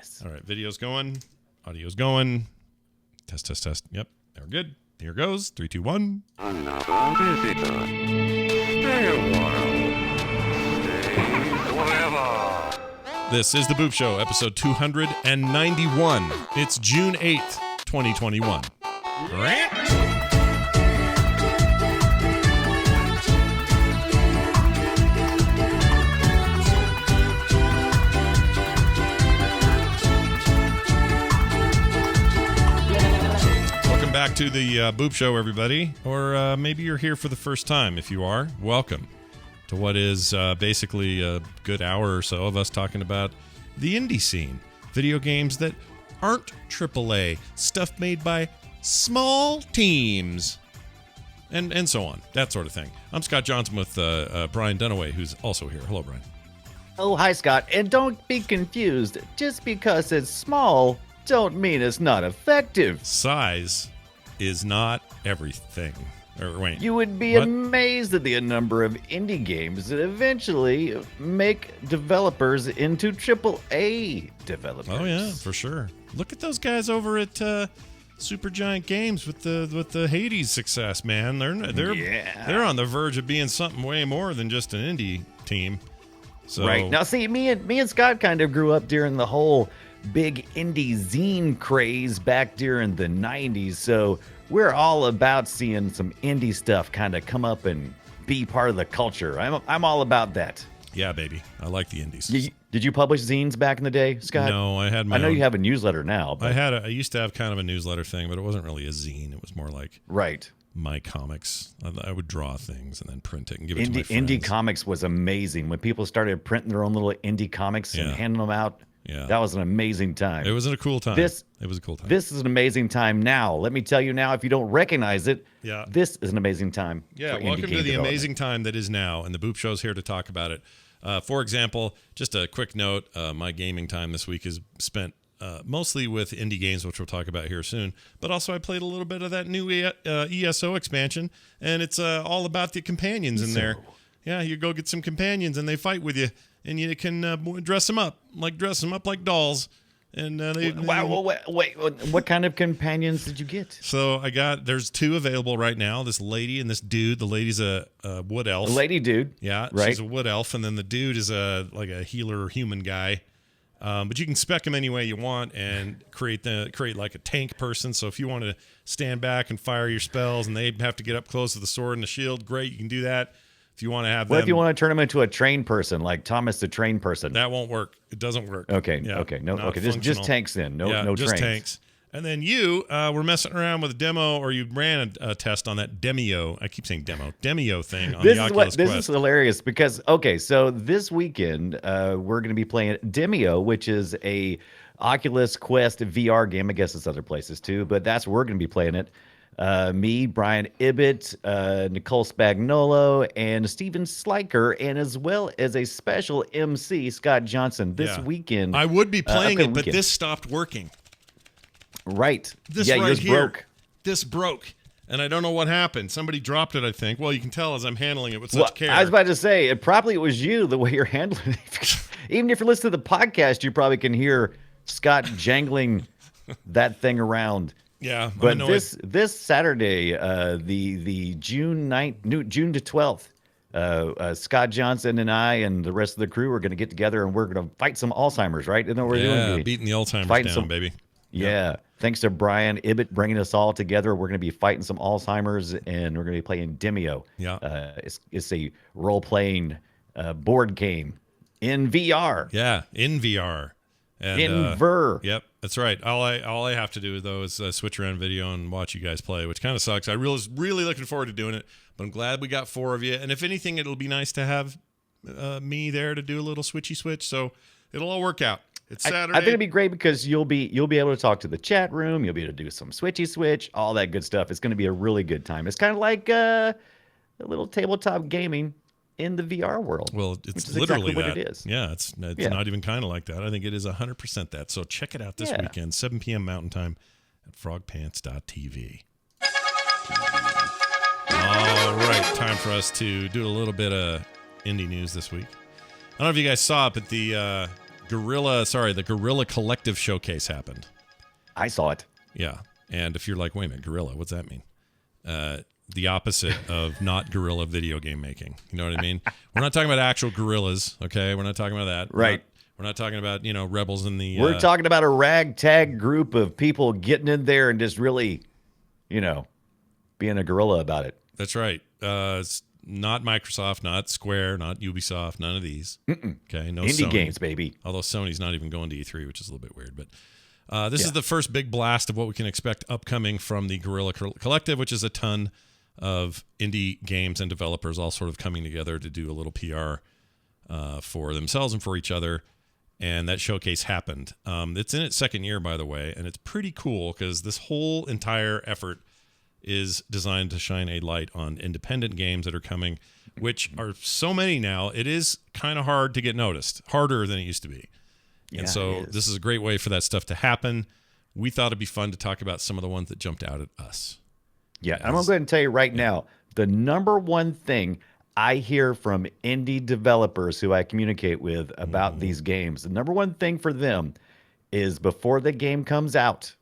Yes. All right, video's going. Audio's going. Test, test, test. Yep, we're good. Here goes. 3, 2, 1. Another visitor. Stay a while. Stay forever. This is The Boop Show, episode 291. It's June 8th, 2021. Rant. Back to the Boop Show, everybody. Or maybe you're here for the first time. If you are, welcome to what is basically a good hour or so of us talking about the indie scene. Video games that aren't AAA. Stuff made by small teams. And so on. That sort of thing. I'm Scott Johnson with Brian Dunaway, who's also here. Hello, Brian. Oh, hi, Scott. And don't be confused. Just because it's small, don't mean it's not effective. Size is not everything. Or wait. You would be amazed at the number of indie games that eventually make developers into AAA developers. Oh yeah, for sure. Look at those guys over at Supergiant Games with the Hades success, man. They're on the verge of being something way more than just an indie team. So right. Now see, me and Scott kind of grew up during the whole big indie zine craze back during the 90s, so we're all about seeing some indie stuff kind of come up and be part of the culture. I'm all about that. Yeah, baby. I like the indies. Did you publish zines back in the day, Scott? No, I had my I know own. you have a newsletter now. But... I used to have kind of a newsletter thing, but it wasn't really a zine. It was more like my comics. I would draw things and then print it and give it to my friends. Indie comics was amazing. When people started printing their own little indie comics and handing them out, that was an amazing time. It was a cool time. It was a cool time. This is an amazing time now. Let me tell you now, if you don't recognize it, this is an amazing time. Yeah, welcome to the amazing time that is now, and the Boop Show's here to talk about it. For example, just a quick note, my gaming time this week is spent mostly with indie games, which we'll talk about here soon, but also I played a little bit of that new ESO expansion, and it's all about the companions in there. Yeah, you go get some companions, and they fight with you. And you can dress them up like dolls. And wait, what kind of companions did you get? So there's 2 available right now. This lady and this dude. The lady's a wood elf. The lady dude. Yeah, right. She's a wood elf, and then the dude is like a healer human guy. But you can spec them any way you want and create like a tank person. So if you want to stand back and fire your spells, and they have to get up close to the sword and the shield, great, you can do that. If you want to have what if you want to turn them into a train person, like Thomas the Train Person? That won't work. It doesn't work. Okay. Just tanks then. No just trains. Tanks. And then you were messing around with a demo, or you ran a test on that Demeo. I keep saying Demeo thing on the Oculus Quest. This is hilarious because so this weekend we're going to be playing Demeo, which is a Oculus Quest VR game. I guess it's other places too, but that's where we're going to be playing it. Me, Brian Ibbett, Nicole Spagnolo, and Steven Sliker, and as well as a special MC, Scott Johnson, this weekend. I would be playing it, but this stopped working. Right. This right here broke. This broke. And I don't know what happened. Somebody dropped it, I think. Well, you can tell as I'm handling it with such care. I was about to say, it was you, the way you're handling it. Even if you're listening to the podcast, you probably can hear Scott jangling that thing around. Yeah, but this Saturday, the June to 12th, Scott Johnson and I and the rest of the crew are going to get together and we're going to fight some Alzheimer's, right? Isn't that what we're doing? Yeah, beating the Alzheimer's down, baby. Yeah. Thanks to Brian Ibbett bringing us all together. We're going to be fighting some Alzheimer's and we're going to be playing Demeo. Yeah. It's a role-playing board game in VR. Yeah, in VR. And, in VR. Yep, that's right. All I have to do though is switch around video and watch you guys play, which kind of sucks. I was really looking forward to doing it, but I'm glad we got 4 of you. And if anything, it'll be nice to have me there to do a little switchy switch. So it'll all work out. It's Saturday. I think it'd be great because you'll be able to talk to the chat room. You'll be able to do some switchy switch, all that good stuff. It's going to be a really good time. It's kind of like a little tabletop gaming in the VR world. Well, it's literally exactly that. What it is. Yeah, it's not even kind of like that. I think it is 100% that. So check it out this weekend, 7 p.m. Mountain Time at frogpants.tv. All right, time for us to do a little bit of indie news this week. I don't know if you guys saw it, but the the Gorilla Collective Showcase happened. I saw it. Yeah. And if you're like, wait a minute, Gorilla, what's that mean? The opposite of not guerrilla video game making. You know what I mean? We're not talking about actual gorillas, okay? We're not talking about that. Right. We're not talking about, rebels in the... We're talking about a ragtag group of people getting in there and just really, being a gorilla about it. That's right. It's not Microsoft, not Square, not Ubisoft, none of these. Okay, no Indie Sony. games, baby. Although Sony's not even going to E3, which is a little bit weird. But this is the first big blast of what we can expect upcoming from the Guerrilla Collective, which is a ton of indie games and developers all sort of coming together to do a little PR for themselves and for each other. And that showcase happened. It's in its second year, by the way, and it's pretty cool because this whole entire effort is designed to shine a light on independent games that are coming, which are so many now. It is kind of hard to get noticed, harder than it used to be. Yeah, and so this is a great way for that stuff to happen. We thought it'd be fun to talk about some of the ones that jumped out at us. Yeah, I'm going to go ahead and tell you right now, the number one thing I hear from indie developers who I communicate with about these games, the number one thing for them is before the game comes out,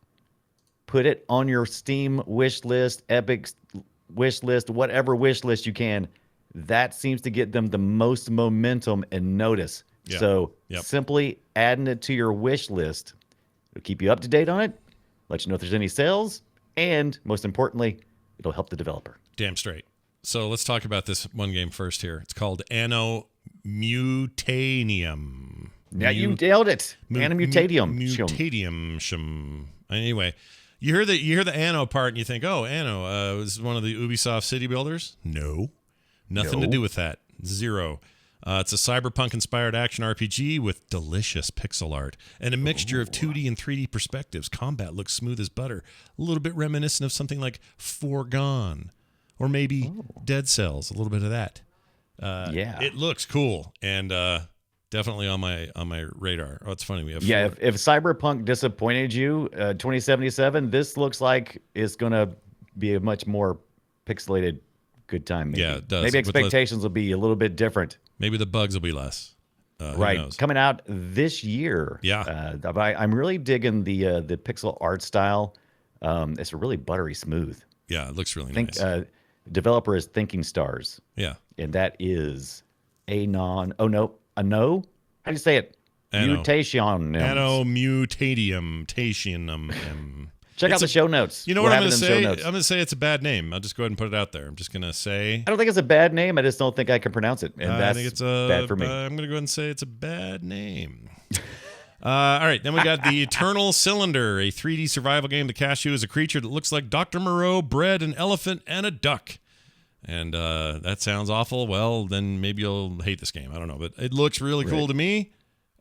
put it on your Steam wish list, Epic wish list, whatever wish list you can. That seems to get them the most momentum and notice. Yeah. So simply adding it to your wish list will keep you up to date on it, let you know if there's any sales, and most importantly, it'll help the developer. Damn straight. So let's talk about this one game first here. It's called Anno Mutanium. Now you nailed it. Anno Mutanium. Mutanium. Anyway, you hear the Anno part and you think, oh, Anno is one of the Ubisoft city builders? No. Nothing to do with that. Zero. It's a cyberpunk-inspired action RPG with delicious pixel art and a mixture of 2D and 3D perspectives. Combat looks smooth as butter, a little bit reminiscent of something like Foregone, or maybe Dead Cells. A little bit of that. It looks cool and definitely on my radar. Oh, it's funny. We have if Cyberpunk disappointed you, 2077, this looks like it's gonna be a much more pixelated good time. Maybe. Yeah, it does. Maybe expectations will be a little bit different. Maybe the bugs will be less. Right, coming out this year. Yeah, I'm really digging the pixel art style. It's really buttery smooth. Yeah, it looks really nice. Developer is Thinking Stars. Yeah, and that is How do you say it? Mutation. Anno Mutanium. Check out the show notes. You know what I'm going to say? I'm going to say it's a bad name. I'll just go ahead and put it out there. I'm just going to say... I don't think it's a bad name. I just don't think I can pronounce it. And I think it's bad for me. I'm going to go ahead and say it's a bad name. All right. Then we got the Eternal Cylinder, a 3D survival game to cast you as a creature that looks like Dr. Moreau bred an elephant and a duck. And that sounds awful. Well, then maybe you'll hate this game. I don't know. But it looks really cool to me.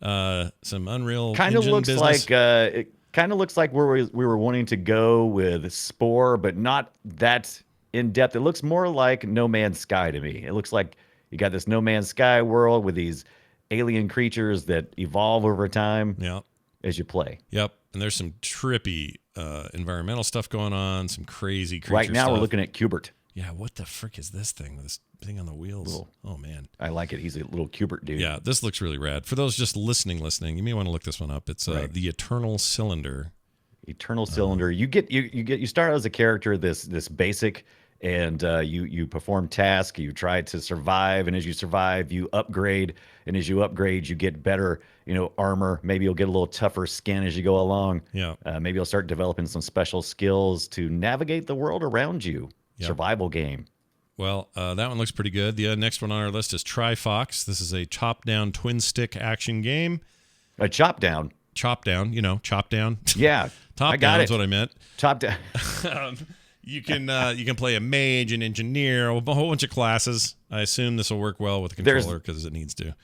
Some Unreal Engine business. Kind of looks like where we were wanting to go with Spore, but not that in depth. It looks more like No Man's Sky to me. It looks like you got this No Man's Sky world with these alien creatures that evolve over time as you play. Yep. And there's some trippy environmental stuff going on, some crazy creature Right now stuff. we're looking at Cubert. Yeah, what the frick is this thing? This thing on the wheels. Oh, man. I like it. He's a little Cubert dude. Yeah, this looks really rad. For those just listening, you may want to look this one up. It's the Eternal Cylinder. Eternal Cylinder. You start out as a character, this basic, and you perform tasks. You try to survive, and as you survive, you upgrade. And as you upgrade, you get better, armor. Maybe you'll get a little tougher skin as you go along. Yeah. Maybe you'll start developing some special skills to navigate the world around you. Yep. Survival game. Well, that one looks pretty good. The next one on our list is Trifox. This is a chop-down twin-stick action game. A chop-down? Chop-down, chop-down. Yeah, Top-down is what I meant. Chop-down. You can play a mage, an engineer, a whole bunch of classes. I assume this will work well with the controller because it needs to.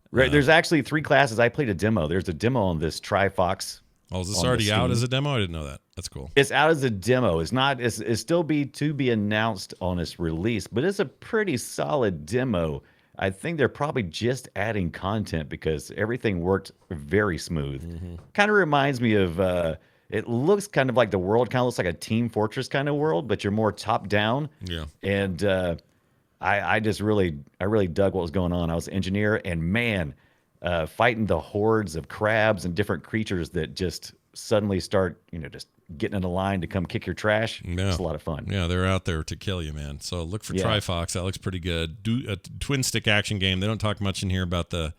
Right. There's actually 3 classes. I played a demo. There's a demo on this Trifox. Oh, is this already out as a demo? I didn't know that. That's cool. It's out as a demo. It's not. It's still to be announced on its release, but it's a pretty solid demo. I think they're probably just adding content because everything worked very smooth. Mm-hmm. Kind of reminds me of. It looks kind of like the world kind of looks like a Team Fortress kind of world, but you're more top down. Yeah. And I really dug what was going on. I was an engineer, and man, fighting the hordes of crabs and different creatures that just suddenly start, just getting in a line to come kick your trash. Yeah. It's a lot of fun. Yeah, they're out there to kill you, man. So look for Yeah. Trifox. That looks pretty good. A twin stick action game. They don't talk much in here about the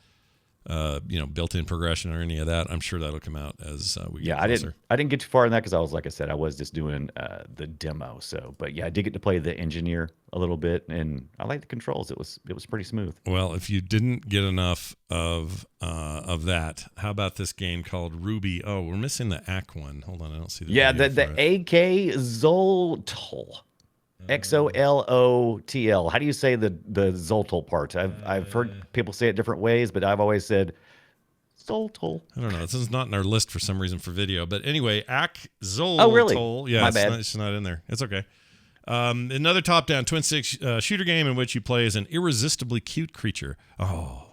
built-in progression or any of that. I'm sure that'll come out as we get closer. I didn't get too far in that because like I said, I was just doing the demo. So, but yeah, I did get to play the engineer a little bit, and I like the controls. It was pretty smooth. Well, if you didn't get enough of that, how about this game called Ruby? Oh, we're missing the AC one. Hold on, I don't see the Yeah, video the for it. AK Zoltl. XOLOTL. How do you say the Zoltl part? I've heard people say it different ways, but I've always said Zoltl. I don't know. This is not in our list for some reason for video. But anyway, Zoltl. Oh, really? Yeah, My bad. It's not in there. It's okay. Another top-down twin stick shooter game in which you play as an irresistibly cute creature. Oh.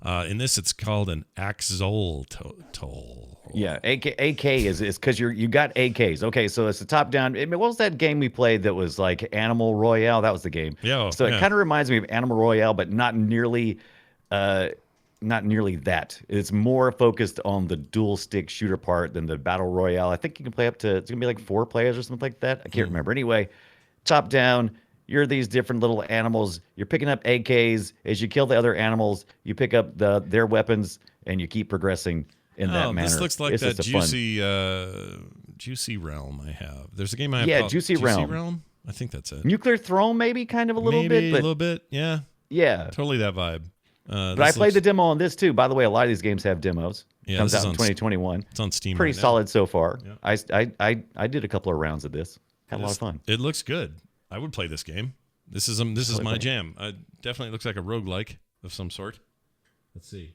In this, it's called an Axolotl. Yeah, AK is because you got AKs. Okay, so it's a top down. What was that game we played that was like Animal Royale? That was the game. Yeah. So it kind of reminds me of Animal Royale, but not nearly that. It's more focused on the dual stick shooter part than the battle royale. I think you can play up to, it's gonna be like 4 players or something like that. I can't remember. Anyway, top down. You're these different little animals. You're picking up AKs. As you kill the other animals, you pick up their weapons, and you keep progressing in that manner. This looks like It's that just juicy realm I have. There's a game I have Yeah, called Juicy Realm. I think that's it. Nuclear Throne, maybe kind of a little Maybe bit, but a little bit. Yeah, yeah. totally that vibe. But I played the demo on this too. By the way, a lot of these games have demos. Yeah, Comes this out is in on 2021. It's on Steam. Pretty right now. solid so far. Yeah. I did a couple of rounds of this. Had a lot of fun. It looks good. I would play this game. This is my jam. Definitely looks like a roguelike of some sort. Let's see.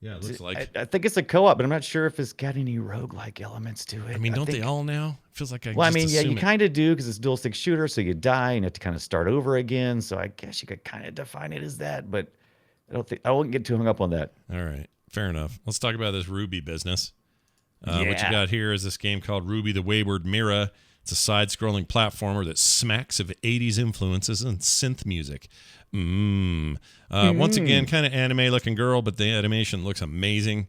Yeah, it looks like. I think it's a co-op, but I'm not sure if it's got any roguelike elements to it. I mean, don't think, they all now? It feels like Well, I mean, yeah, you kind of do because it's dual stick shooter, so you die and you have to kind of start over again. So I guess you could kind of define it as that, but I won't get too hung up on that. All right, fair enough. Let's talk about this Ruby business. What you Yeah. got here is this game called Ruby the Wayward Mirror. It's a side-scrolling platformer that smacks of 80s influences and synth music. Once again, kind of anime-looking girl, but the animation looks amazing.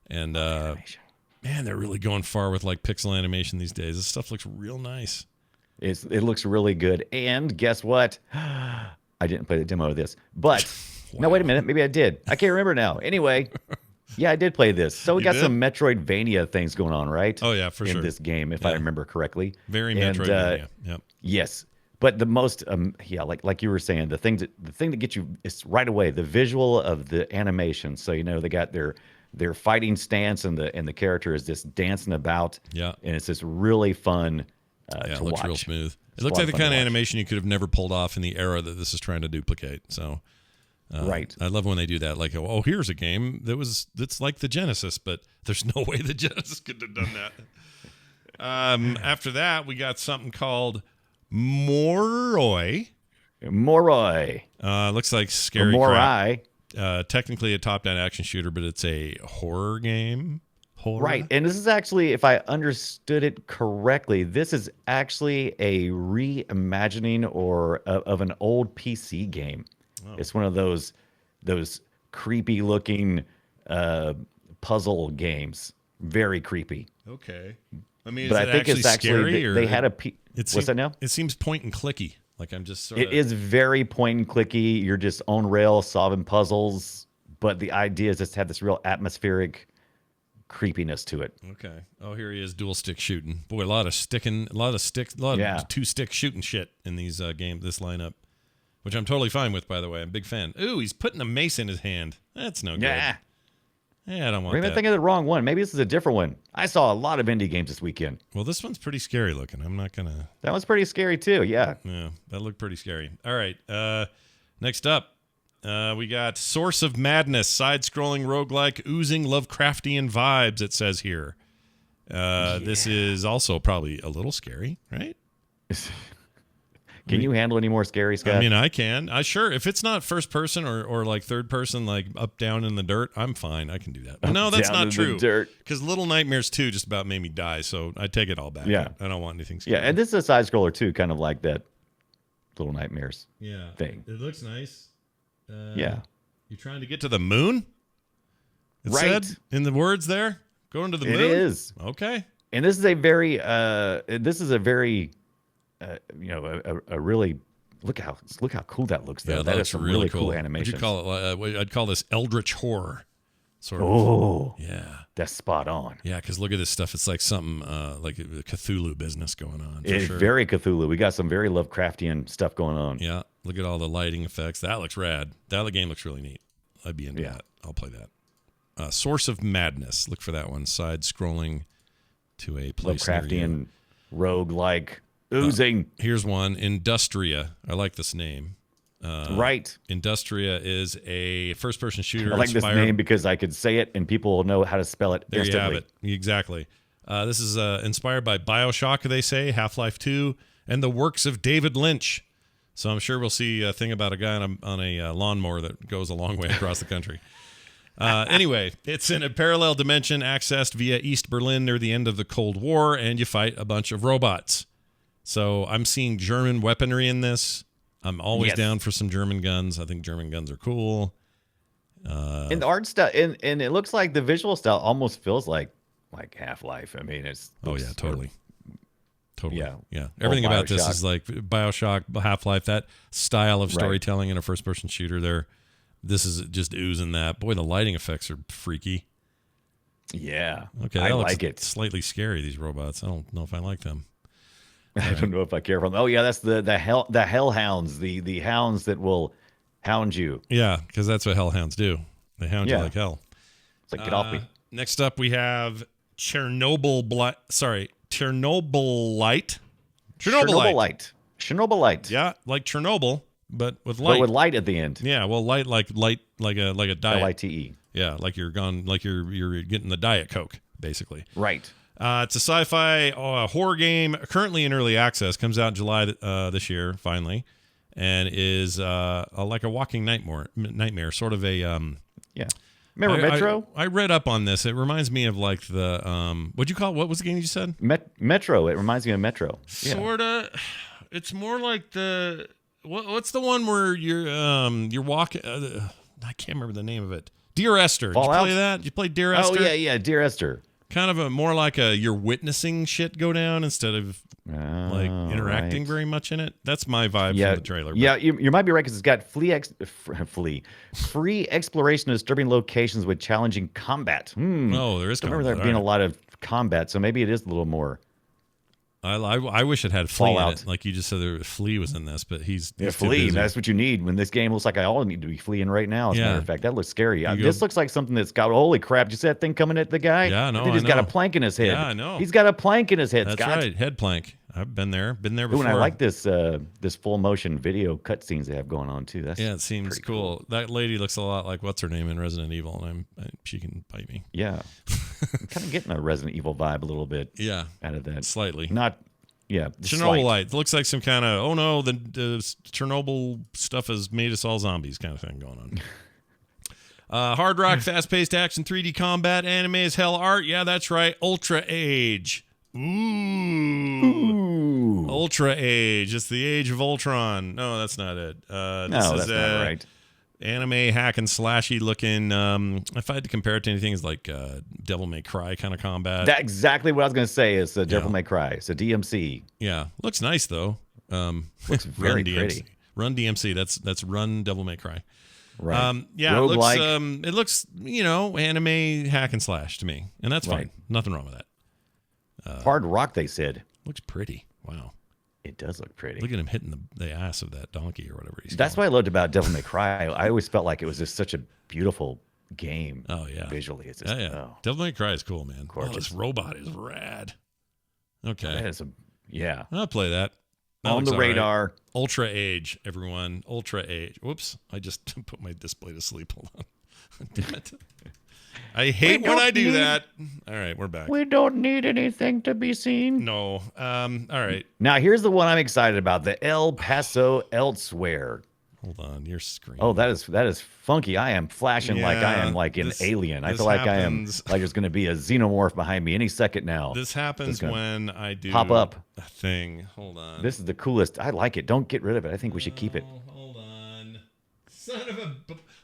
And man, they're really going far with like pixel animation these days. This stuff looks real nice. It looks really good. And guess what? I didn't play the demo of this, but no, wait a minute. Maybe I did. I can't remember now. Anyway, yeah, I did play this. So we got some Metroidvania things going on, right? Oh yeah, for sure. In this game, if I remember correctly. Very And, Metroidvania. Yep. Yes, but the most, like you were saying, the thing that gets you is right away the visual of the animation. So they got their fighting stance, and the character is just dancing about. Yeah. And it's just really fun Yeah, to it looks watch. real smooth. It's It looks a lot like the fun kind to of watch. animation you could have never pulled off in the era that this is trying to duplicate. So, Right. I love when they do that. Like, oh, here's a game that's like the Genesis, but there's no way the Genesis could have done that. After that, we got something called Moroi. Moroi. Looks like scary Morai. crap. Technically a top-down action shooter, but it's a horror game. Horror? Right. And this is actually, if I understood it correctly, this is actually a reimagining of an old PC game. Oh. It's one of those creepy looking puzzle games. Very creepy. Okay. I mean, but I think it's actually scary, they had a what's that now? It seems point and clicky. Like I'm just sort of. It is very point and clicky. You're just on rail solving puzzles, but the idea is just to have this real atmospheric creepiness to it. Okay. Oh, here he is, dual stick shooting. Boy, a lot of two stick shooting shit in these games. This lineup, which I'm totally fine with, by the way. I'm a big fan. Ooh, he's putting a mace in his hand. That's no good. Yeah. Yeah, I don't want Maybe that. I'm thinking of the wrong one. Maybe this is a different one. I saw a lot of indie games this weekend. Well, this one's pretty scary looking. I'm not gonna. That one's pretty scary too. Yeah. Yeah, that looked pretty scary. All right. Next up, we got Source of Madness, side-scrolling roguelike, oozing Lovecraftian vibes. It says here. This is also probably a little scary, right? Can you handle any more scary, Scott? I mean, I can. Sure. If it's not first person or like third person, like up, down in the dirt, I'm fine. I can do that. But no, that's Down not in the true. dirt. Because Little Nightmares 2 just about made me die, so I take it all back. Yeah. I don't want anything scary. Yeah, and this is a side scroller too, kind of like that Little Nightmares yeah thing. It looks nice. Yeah. You trying to get to the moon? It Right. said in the words there, going to the moon. It is. Okay. And this is a very, a really look how cool that looks. Though Yeah, that is looks some really cool Would animation. you call it? I'd call this eldritch horror. Sort of. Oh, Yeah. that's spot on. Yeah, because look at this stuff. It's like something like a Cthulhu business going on. For It's sure. very Cthulhu. We got some very Lovecraftian stuff going on. Yeah, look at all the lighting effects. That looks rad. That game looks really neat. I'd be into that. I'll play that. Source of Madness. Look for that one. Side scrolling to a place near you. Lovecraftian, rogue-like, oozing. Here's one. Industria. I like this name. Right. Industria is a first-person shooter. I like this inspired- name because I could say it and people will know how to spell it There instantly. you have it. Exactly. This is inspired by BioShock, they say, Half-Life 2, and the works of David Lynch. So I'm sure we'll see a thing about a guy on a lawnmower that goes a long way across the country. Anyway, it's in a parallel dimension accessed via East Berlin near the end of the Cold War, and you fight a bunch of robots. So I'm seeing German weaponry in this. I'm always down for some German guns. I think German guns are cool. And the art style, and it looks like the visual style almost feels like Half-Life. I mean, it's Oh yeah, totally. Totally. Yeah. Everything Or about this BioShock. is like BioShock, Half-Life, that style of storytelling in a first-person shooter there. This is just oozing that. Boy, the lighting effects are freaky. Yeah. Okay, I that looks like it. slightly scary, these robots. I don't know if I like them. I don't know if I care for them. Oh yeah, that's the hellhounds, the hounds that will hound you. Yeah, because that's what hellhounds do. They hound you Yeah. like hell. It's like get off me. Next up, we have Chernobylite. Chernobylite. Yeah, like Chernobyl, but with But light. with light at the end. Yeah, well, light like a diet. Lite. Yeah, like you're getting the Diet Coke, basically. Right. It's a sci-fi horror game currently in early access. Comes out in July this year, finally, and is like a walking nightmare, sort of a. Yeah. Remember Metro? I read up on this. It reminds me of like the what'd you call it? What was the game you said? Metro. It reminds me of Metro. Yeah. Sorta. It's more like the what's the one where you're walking. I can't remember the name of it. Dear Esther. Did you Fallout? play that? Did you play Dear Esther? Oh yeah, Dear Esther. Kind of a more like you're witnessing shit go down instead of like interacting right. very much in it. That's my vibe Yeah, from the trailer. but- Yeah, you might be right because it's got free exploration of disturbing locations with challenging combat. Oh, there is. I remember there combat. being a All lot of combat, so maybe it is a little more. right. I wish it had Flea in Fallout. it. Like you just said, Flea was in this, but he's Yeah, too flee. busy. That's what you need when this game looks like I all need to be fleeing right now. As a Yeah. matter of fact, that looks scary. You This go- looks like something that's got. Holy crap! You see that thing coming at the guy? Yeah, no, I think he's I got a know. plank in his head. Yeah, I know. He's got a plank in his head. That's Scott. right. Head plank. I've been there. Been there Ooh, before. and I like this this full motion video cutscenes they have going on too. That's Yeah, it seems pretty cool. That lady looks a lot like what's her name in Resident Evil, and she can bite me. Yeah, I'm kind of getting a Resident Evil vibe a little bit Yeah, out of that. slightly. Not, yeah, slight. Chernobylite looks like some kind of the Chernobyl stuff has made us all zombies kind of thing going on. Hard rock, fast-paced action, 3D combat, anime as hell art. Yeah, that's right. Ultra Age. Ooh. Ultra Age. It's the Age of Ultron. No, that's not it. No, This that's is not right. anime hack and slashy looking. If I had to compare it to anything, it's like Devil May Cry kind of combat. That's exactly what I was going to say. Is Devil May Cry. It's a DMC. Yeah, looks nice though. Looks very Run DMC. pretty. Run DMC. That's Run Devil May Cry. Right. Yeah, Roguelike. it looks anime hack and slash to me, and that's fine. Right. Nothing wrong with that. Hard rock. They said Looks pretty. Wow, it does look pretty. look at him hitting the ass of that donkey or whatever he's. That's calling. what I loved about Devil May Cry. I always felt like it was just such a beautiful game. Oh yeah, Visually, it's just, yeah. oh, Devil May Cry is cool, man. Oh, Gorgeous. this robot is rad. Okay, that is yeah. I'll play that. That On looks the all right. radar. Ultra Age, everyone. Ultra Age. Whoops, I just put my display to sleep. Hold on. Damn it. I hate when I do that. All right, we're back. We don't need anything to be seen. No. All right. Now here's the one I'm excited about: the El Paso Elsewhere. Hold on. Your screen. Oh, that is funky. I am flashing like I Yeah, am like an this- alien. I this feel like happens- I am like there's going to be a xenomorph behind me any second now. This happens gonna when I do pop up. a thing. Hold on. This is the coolest. I like it. Don't get rid of it. I think we should keep it. Oh, hold on.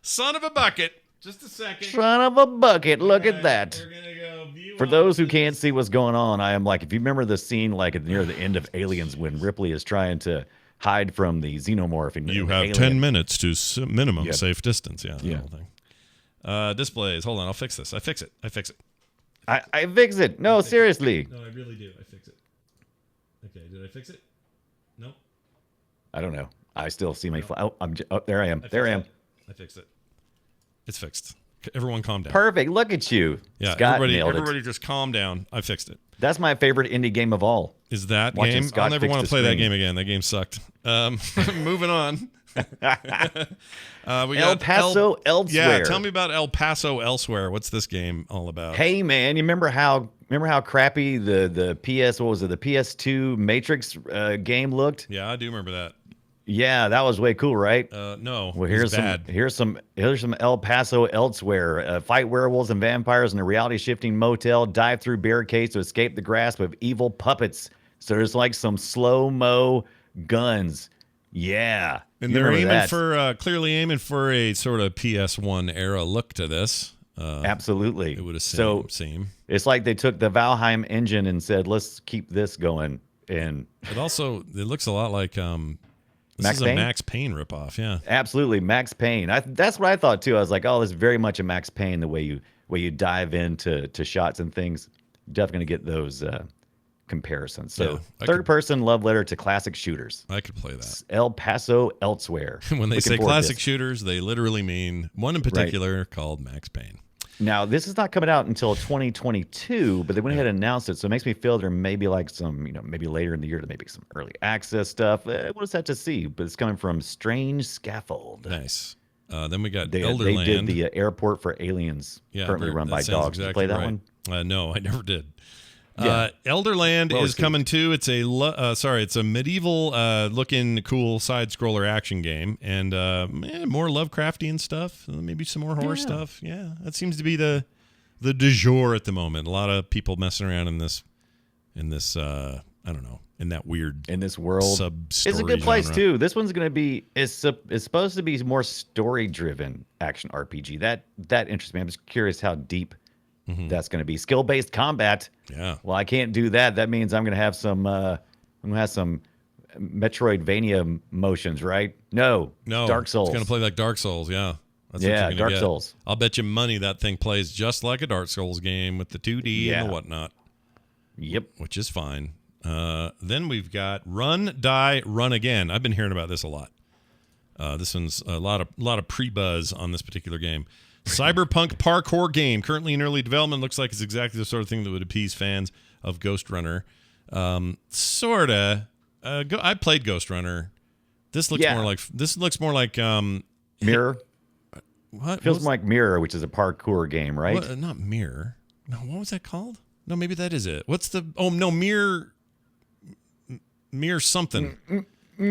Son of a bucket. Just a second. Son of a bucket. Look at Alright, that. We're gonna go view For those who options. can't see what's going on, I am like, if you remember the scene like near the end of Aliens when Ripley is trying to hide from the xenomorph. And You the have alien. 10 minutes to minimum Yep. safe distance. Yeah. Yeah. The whole thing. Displays. Hold on. I'll fix this. I fix it. I fix it. No, seriously. No, I really do. I fix it. Okay. Did I fix it? No. I don't know. I still see my. There I am. There I am. I fixed it. It's fixed. Everyone calm down. Perfect. Look at you. Yeah. Scott everybody, nailed everybody just calm down. I fixed it. That's my favorite indie game of all. Is that Watching game? Scott I'll never fix want the to play that screen. game again. That game sucked. Moving on. We El got Paso Elsewhere. Yeah, tell me about El Paso Elsewhere. What's this game all about? Hey man, you remember how crappy the the PS2 Matrix game looked? Yeah, I do remember that. Yeah, that was way cool, right? No. Well, it's bad. here's some El Paso Elsewhere. Fight werewolves and vampires in a reality shifting motel. Dive through barricades to escape the grasp of evil puppets. So there's like some slow-mo guns. Yeah, And you they're remember aiming that. for clearly aiming for a sort of PS1 era look to this. Absolutely. It would have seem. It's like they took the Valheim engine and said, "Let's keep this going." And It looks a lot like this Max is a Payne? Max Payne ripoff. Yeah. absolutely, Max Payne. That's what I thought too. I was like, "Oh, this is very much a Max Payne. The way you dive into shots and things. Definitely gonna get those comparisons." So, Yeah, I third-person love letter to classic shooters. I could play that. El Paso Elsewhere. When they Looking say forward to classic this. shooters, they literally mean one in particular called Max Payne. Now, this is not coming out until 2022, but they went ahead and announced it. So it makes me feel there may be like some, maybe later in the year, there may be some early access stuff. We'll just have to see. But it's coming from Strange Scaffold. Nice. Then we got They Elderland. did the Airport for Aliens, currently run that by sounds dogs. Did you exactly play that right. one? No, I never did. Yeah. Elderland Well is received. coming too. It's it's a medieval looking cool side scroller action game, and more Lovecraftian stuff, maybe some more horror stuff. Yeah, that seems to be the du jour at the moment. A lot of people messing around in this I don't know, in that weird In this world, sub-story it's a good place genre. too. This one's going to be it's supposed to be more story driven action RPG. That interests me. I'm just curious how deep that's going to be. Skill based combat. Yeah. Well, I can't do that. That means I'm going to have some Metroidvania motions, right? No, Dark Souls. It's gonna play like Dark Souls. Yeah. That's what Yeah, you're gonna Dark get. Souls. I'll bet you money that thing plays just like a Dark Souls game with the 2D Yeah. and the whatnot. Yep. Which is fine. Then we've got Run, Die, Run Again. I've been hearing about this a lot. This one's a lot of pre-buzz on this particular game. Cyberpunk parkour game, currently in early development. Looks like it's exactly the sort of thing that would appease fans of Ghost Runner. Sorta. I played Ghost Runner. This looks Yeah. more like Mirror. what Feels what's- like Mirror, which is a parkour game, right? what, not Mirror. No, what was that called? No, maybe that is it. What's the? Oh no, Mirror something.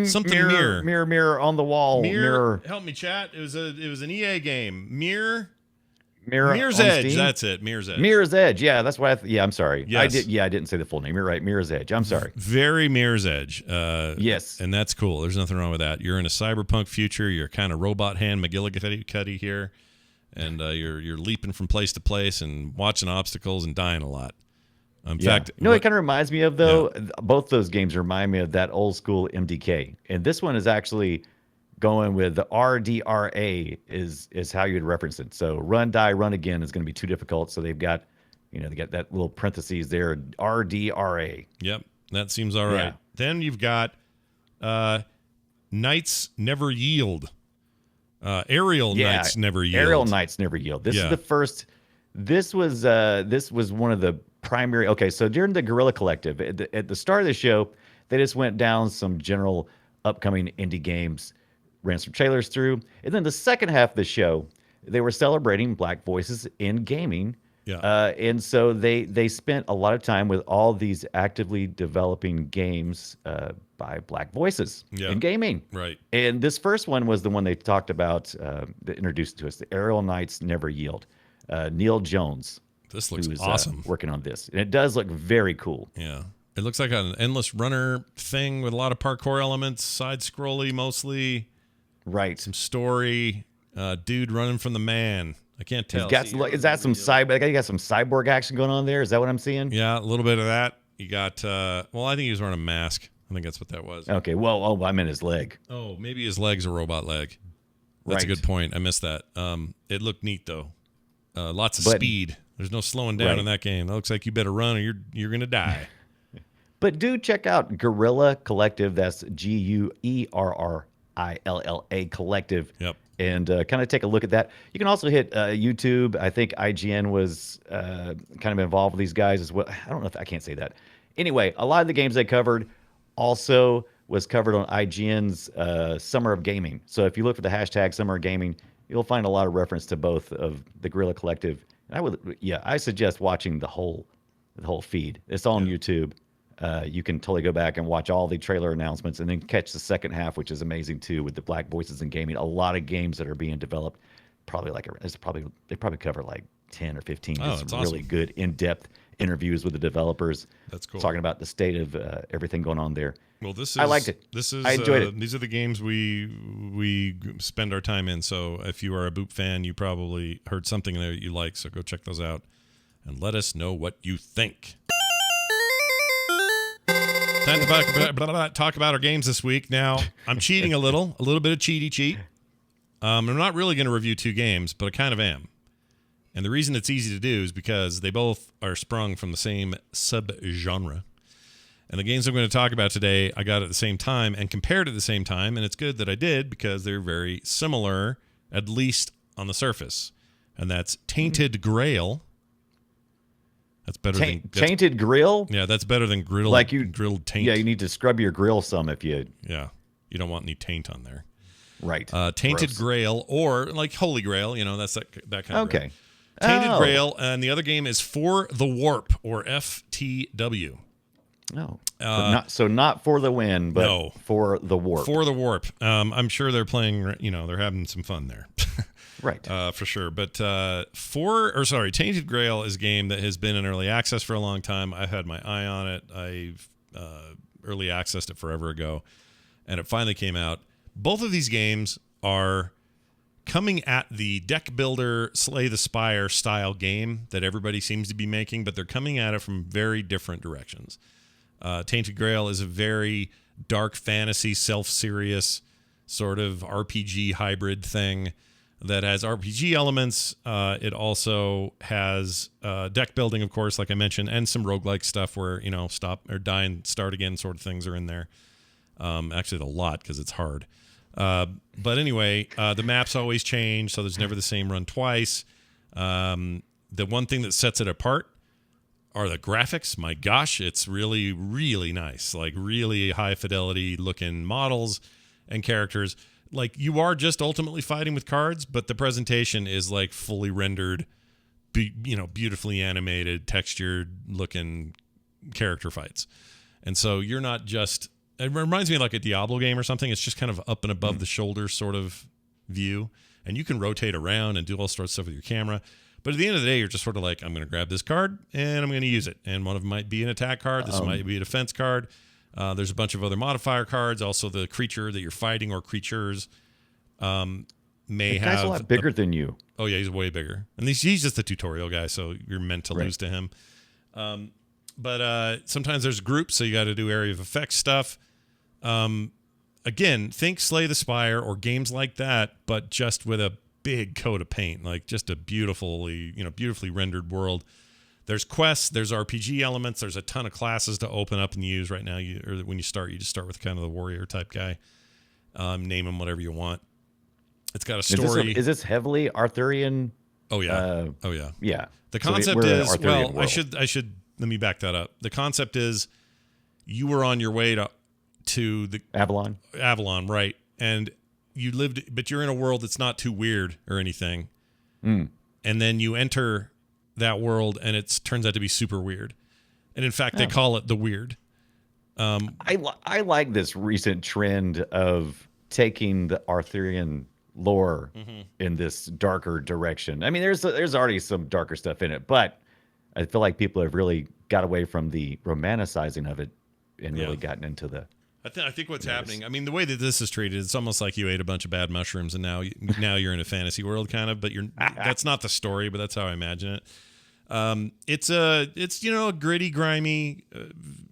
Something mirror. Mirror on the wall. Mirror. Help me, chat. It was an EA game. Mirror's on Edge. Steam? That's it. Mirror's Edge. Mirror's Edge. Yeah, that's why. Yeah, I'm sorry. Yes. I didn't say the full name. You're right. Mirror's Edge. I'm sorry. Very Mirror's Edge. Yes. And that's cool. There's nothing wrong with that. You're in a cyberpunk future. You're kind of robot hand McGillicuddy here, and you're leaping from place to place and watching obstacles and dying a lot. In fact, you know what it kind of reminds me of though? Both those games remind me of that old school MDK. And this one is actually going with the RDRA is how you'd reference it. So Run, Die, Run Again is going to be too difficult. So they've got, they got that little parentheses there, RDRA. Yep, that seems all right. Yeah. Then you've got Knights Never Yield. Aerial Knights Never Yield. Aerial Knights Never Yield. This is the first. This was one of the primary. Okay, so during the Guerrilla Collective, at the start of the show, they just went down some general upcoming indie games, ran some trailers through, and then the second half of the show, they were celebrating Black voices in gaming. Yeah. And so they spent a lot of time with all these actively developing games by Black voices in gaming. Right. And this first one was the one they talked about, that introduced to us, the Aerial Knights Never Yield. Neil Jones. This looks who's, awesome. Working on this. And it does look very cool. Yeah. It looks like an endless runner thing with a lot of parkour elements, side-scrolly mostly. Right. Some story. Dude running from the man. I can't tell. He's got See, is that some you got some cyborg action going on there? Is that what I'm seeing? Yeah, a little bit of that. You got, well, I think he was wearing a mask. I think that's what that was. Okay, well, I meant his leg. Oh, maybe his leg's a robot leg. That's a good point. I missed that. It looked neat, though. Lots of speed. There's no slowing down in that game. That looks like you better run or you're going to die. But do check out Guerrilla Collective. That's GUERRILLA Collective. Yep. And kind of take a look at that. You can also hit YouTube. I think IGN was kind of involved with these guys as well. I don't know if I can't say that. Anyway, a lot of the games they covered also was covered on IGN's Summer of Gaming. So if you look for the hashtag Summer of Gaming, you'll find a lot of reference to both of the Guerrilla Collective. And I suggest watching the whole feed. It's all on YouTube. You can totally go back and watch all the trailer announcements and then catch the second half, which is amazing too, with the Black Voices in Gaming. A lot of games that are being developed. They probably cover like 10 or 15 really good in-depth interviews with the developers. That's cool. Talking about the state of everything going on there. Well, I liked it. I enjoyed it. These are the games we spend our time in. So if you are a Boop fan, you probably heard something there that you like. So go check those out and let us know what you think. Time to talk about our games this week. Now, I'm cheating a little bit of cheat. I'm not really going to review two games, but I kind of am. And the reason it's easy to do is because they both are sprung from the same subgenre. And the games I'm going to talk about today, I got at the same time and compared at the same time, and it's good that I did because they're very similar, at least on the surface. And that's Tainted Grail. That's better than Tainted Grill. Yeah, that's better than grilled taint. Yeah, you need to scrub your grill some if you. Yeah, you don't want any taint on there. Right. Tainted Gross. Grail or like Holy Grail. That's that kind of. Okay. Grail. Tainted Grail, and the other game is For the Warp or FTW. No. Not for the win, but for the warp. For the warp. I'm sure they're playing. They're having some fun there. Right. For sure. But Tainted Grail is a game that has been in early access for a long time. I've had my eye on it. I've early accessed it forever ago, and it finally came out. Both of these games are coming at the deck builder Slay the Spire style game that everybody seems to be making, but they're coming at it from very different directions. Tainted Grail is a very dark fantasy, self-serious sort of RPG hybrid thing that has RPG elements. It also has deck building, of course, like I mentioned, and some roguelike stuff where, stop or die and start again sort of things are in there. Actually, a lot because it's hard. But anyway, the maps always change, so there's never the same run twice. The one thing that sets it apart are the graphics. My gosh, it's really, really nice. Like really high fidelity looking models and characters. Like you are just ultimately fighting with cards, but the presentation is like fully rendered, beautifully animated, textured looking character fights. And so you're not just, it reminds me of like a Diablo game or something. It's just kind of up and above the shoulder sort of view. And you can rotate around and do all sorts of stuff with your camera. But at the end of the day, you're just sort of like, I'm going to grab this card and I'm going to use it. And one of them might be an attack card. This might be a defense card. There's a bunch of other modifier cards. Also, the creature that you're fighting or creatures may have. Guy's a lot bigger than you. Oh, yeah, he's way bigger. And he's just a tutorial guy, so you're meant to lose to him. But sometimes there's groups, so you got to do area of effect stuff. Again, think Slay the Spire or games like that, but just with a big coat of paint, like just a beautifully rendered world. There's quests, there's RPG elements, there's a ton of classes to open up and use right now. When you start, you just start with kind of the warrior type guy. Name him whatever you want. It's got a story. Is this heavily Arthurian? Oh yeah. Yeah. The concept is, well, I should let me back that up. The concept is you were on your way to the Avalon, right? And you lived, but you're in a world that's not too weird or anything. And then you enter that world and it turns out to be super weird. And in fact, they call it the weird. I like this recent trend of taking the Arthurian lore in this darker direction. I mean, there's already some darker stuff in it, but I feel like people have really got away from the romanticizing of it and really gotten into the I think what's happening. I mean, the way that this is treated, it's almost like you ate a bunch of bad mushrooms and now you're in a fantasy world, kind of. But that's not the story, but that's how I imagine it. It's a gritty, grimy,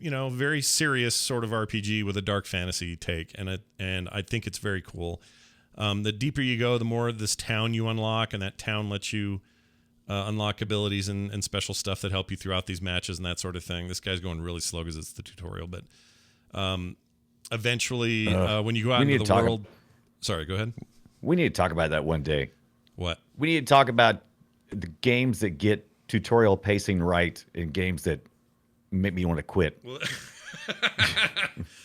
very serious sort of RPG with a dark fantasy take, and I think it's very cool. The deeper you go, the more of this town you unlock, and that town lets you unlock abilities and special stuff that help you throughout these matches and that sort of thing. This guy's going really slow because it's the tutorial, but eventually, when you go out into the world, sorry, go ahead. We need to talk about that one day. What? We need to talk about the games that get tutorial pacing right and games that make me want to quit. Well,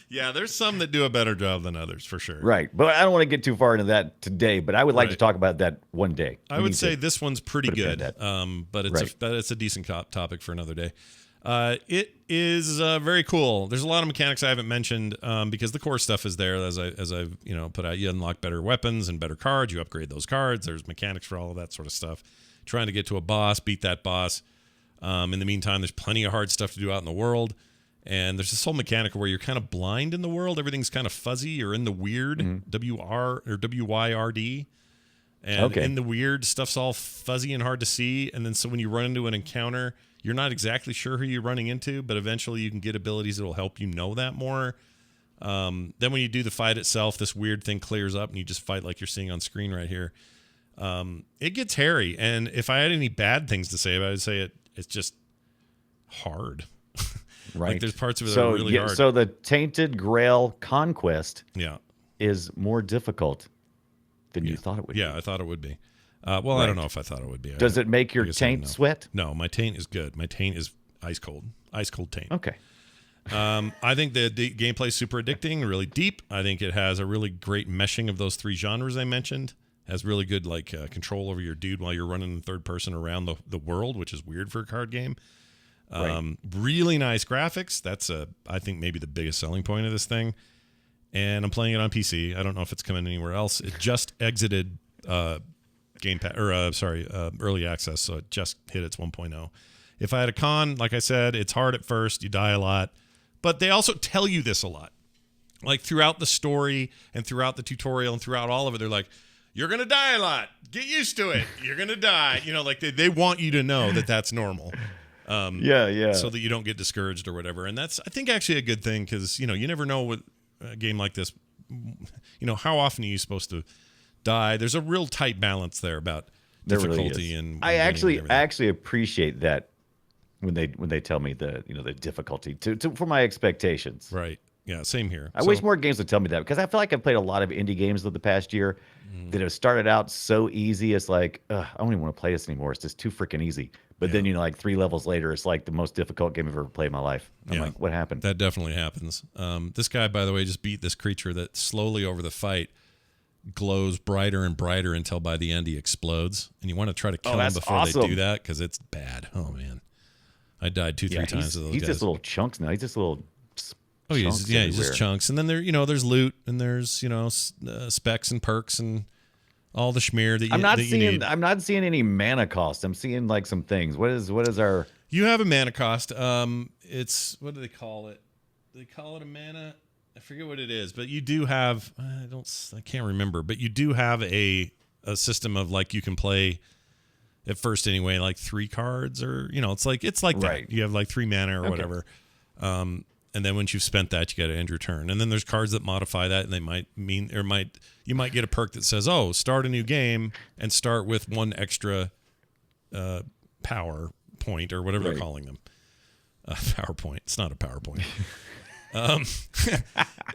yeah, there's some that do a better job than others, for sure. Right. But I don't want to get too far into that today, but I would like to talk about that one day. I would say this one's pretty good, but it's a decent topic for another day. It is very cool. There's a lot of mechanics I haven't mentioned because the core stuff is there. As I've put out, you unlock better weapons and better cards. You upgrade those cards. There's mechanics for all of that sort of stuff. Trying to get to a boss, beat that boss. In the meantime, there's plenty of hard stuff to do out in the world. And there's this whole mechanic where you're kind of blind in the world. Everything's kind of fuzzy. You're in the weird, W-R or W-Y-R-D. And in the weird, stuff's all fuzzy and hard to see. And then so when you run into an encounter, you're not exactly sure who you're running into, but eventually you can get abilities that will help you know that more. Then when you do the fight itself, this weird thing clears up and you just fight like you're seeing on screen right here. It gets hairy, and if I had any bad things to say about it, I would say it's just hard. Right. Like there's parts of it that are really hard. So the Tainted Grail Conquest is more difficult than you thought it would be. Yeah, I thought it would be. I don't know if I thought it would be. Does it make your taint sweat? No, my taint is good. My taint is ice cold taint. Okay. I think the gameplay is super addicting, really deep. I think it has a really great meshing of those three genres I mentioned. Has really good control over your dude while you're running in third person around the world, which is weird for a card game. Really nice graphics. That's I think maybe the biggest selling point of this thing. And I'm playing it on PC. I don't know if it's coming anywhere else. It just exited early access, so it just hit its 1.0. If I had a con, like I said, it's hard at first. You die a lot, but they also tell you this a lot. Like throughout the story and throughout the tutorial and throughout all of it, they're like, you're going to die a lot. Get used to it. You're going to die. Like they want you to know that that's normal. So that you don't get discouraged or whatever. And that's, I think, actually a good thing because, you never know with a game like this, how often are you supposed to die? There's a real tight balance there about difficulty. Really I actually appreciate that when they tell me the difficulty for my expectations. Right. Yeah, same here. I wish more games would tell me that because I feel like I've played a lot of indie games of the past year that have started out so easy. It's like, I don't even want to play this anymore. It's just too freaking easy. But then, like 3 levels later, it's like the most difficult game I've ever played in my life. I'm like, what happened? That definitely happens. This guy, by the way, just beat this creature that slowly over the fight glows brighter and brighter until by the end he explodes. And you want to try to kill him before they do that because it's bad. Oh, man. I died 2-3 times to those guys. He's just little chunks now. He's just little... Oh, he's just chunks, and then there's loot, and there's specs and perks and all the schmear that you need. I'm not seeing any mana cost. I'm seeing like some things. What is our? You have a mana cost. It's what do they call it? They call it a mana. I forget what it is, but you do have. I can't remember, but you do have a system of like you can play. At first, anyway, like 3 cards, or it's like right. that. You have like 3 mana or whatever. And then once you've spent that, you got to end your turn. And then there's cards that modify that, and they you might get a perk that says, "Oh, start a new game and start with 1 extra power point," or whatever they're calling them. PowerPoint. It's not a PowerPoint.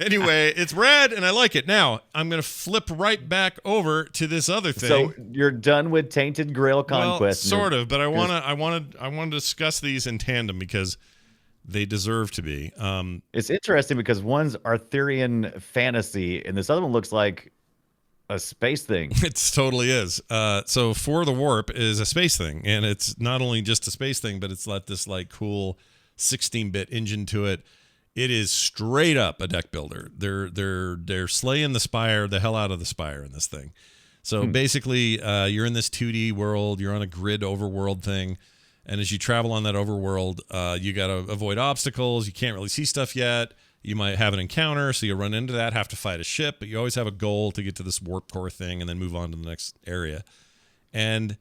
Anyway, it's red, and I like it. Now I'm going to flip right back over to this other thing. So you're done with Tainted Grail Conquest, sort of, but I want to discuss these in tandem because. They deserve to be. It's interesting because one's Arthurian fantasy, and this other one looks like a space thing. It totally is. So For the Warp is a space thing, and it's not only just a space thing, but it's got this like cool 16-bit engine to it. It is straight up a deck builder. They're slaying the hell out of the Spire in this thing. So basically, you're in this 2D world. You're on a grid overworld thing. And as you travel on that overworld, you got to avoid obstacles. You can't really see stuff yet. You might have an encounter, so you run into that, have to fight a ship, but you always have a goal to get to this warp core thing and then move on to the next area. And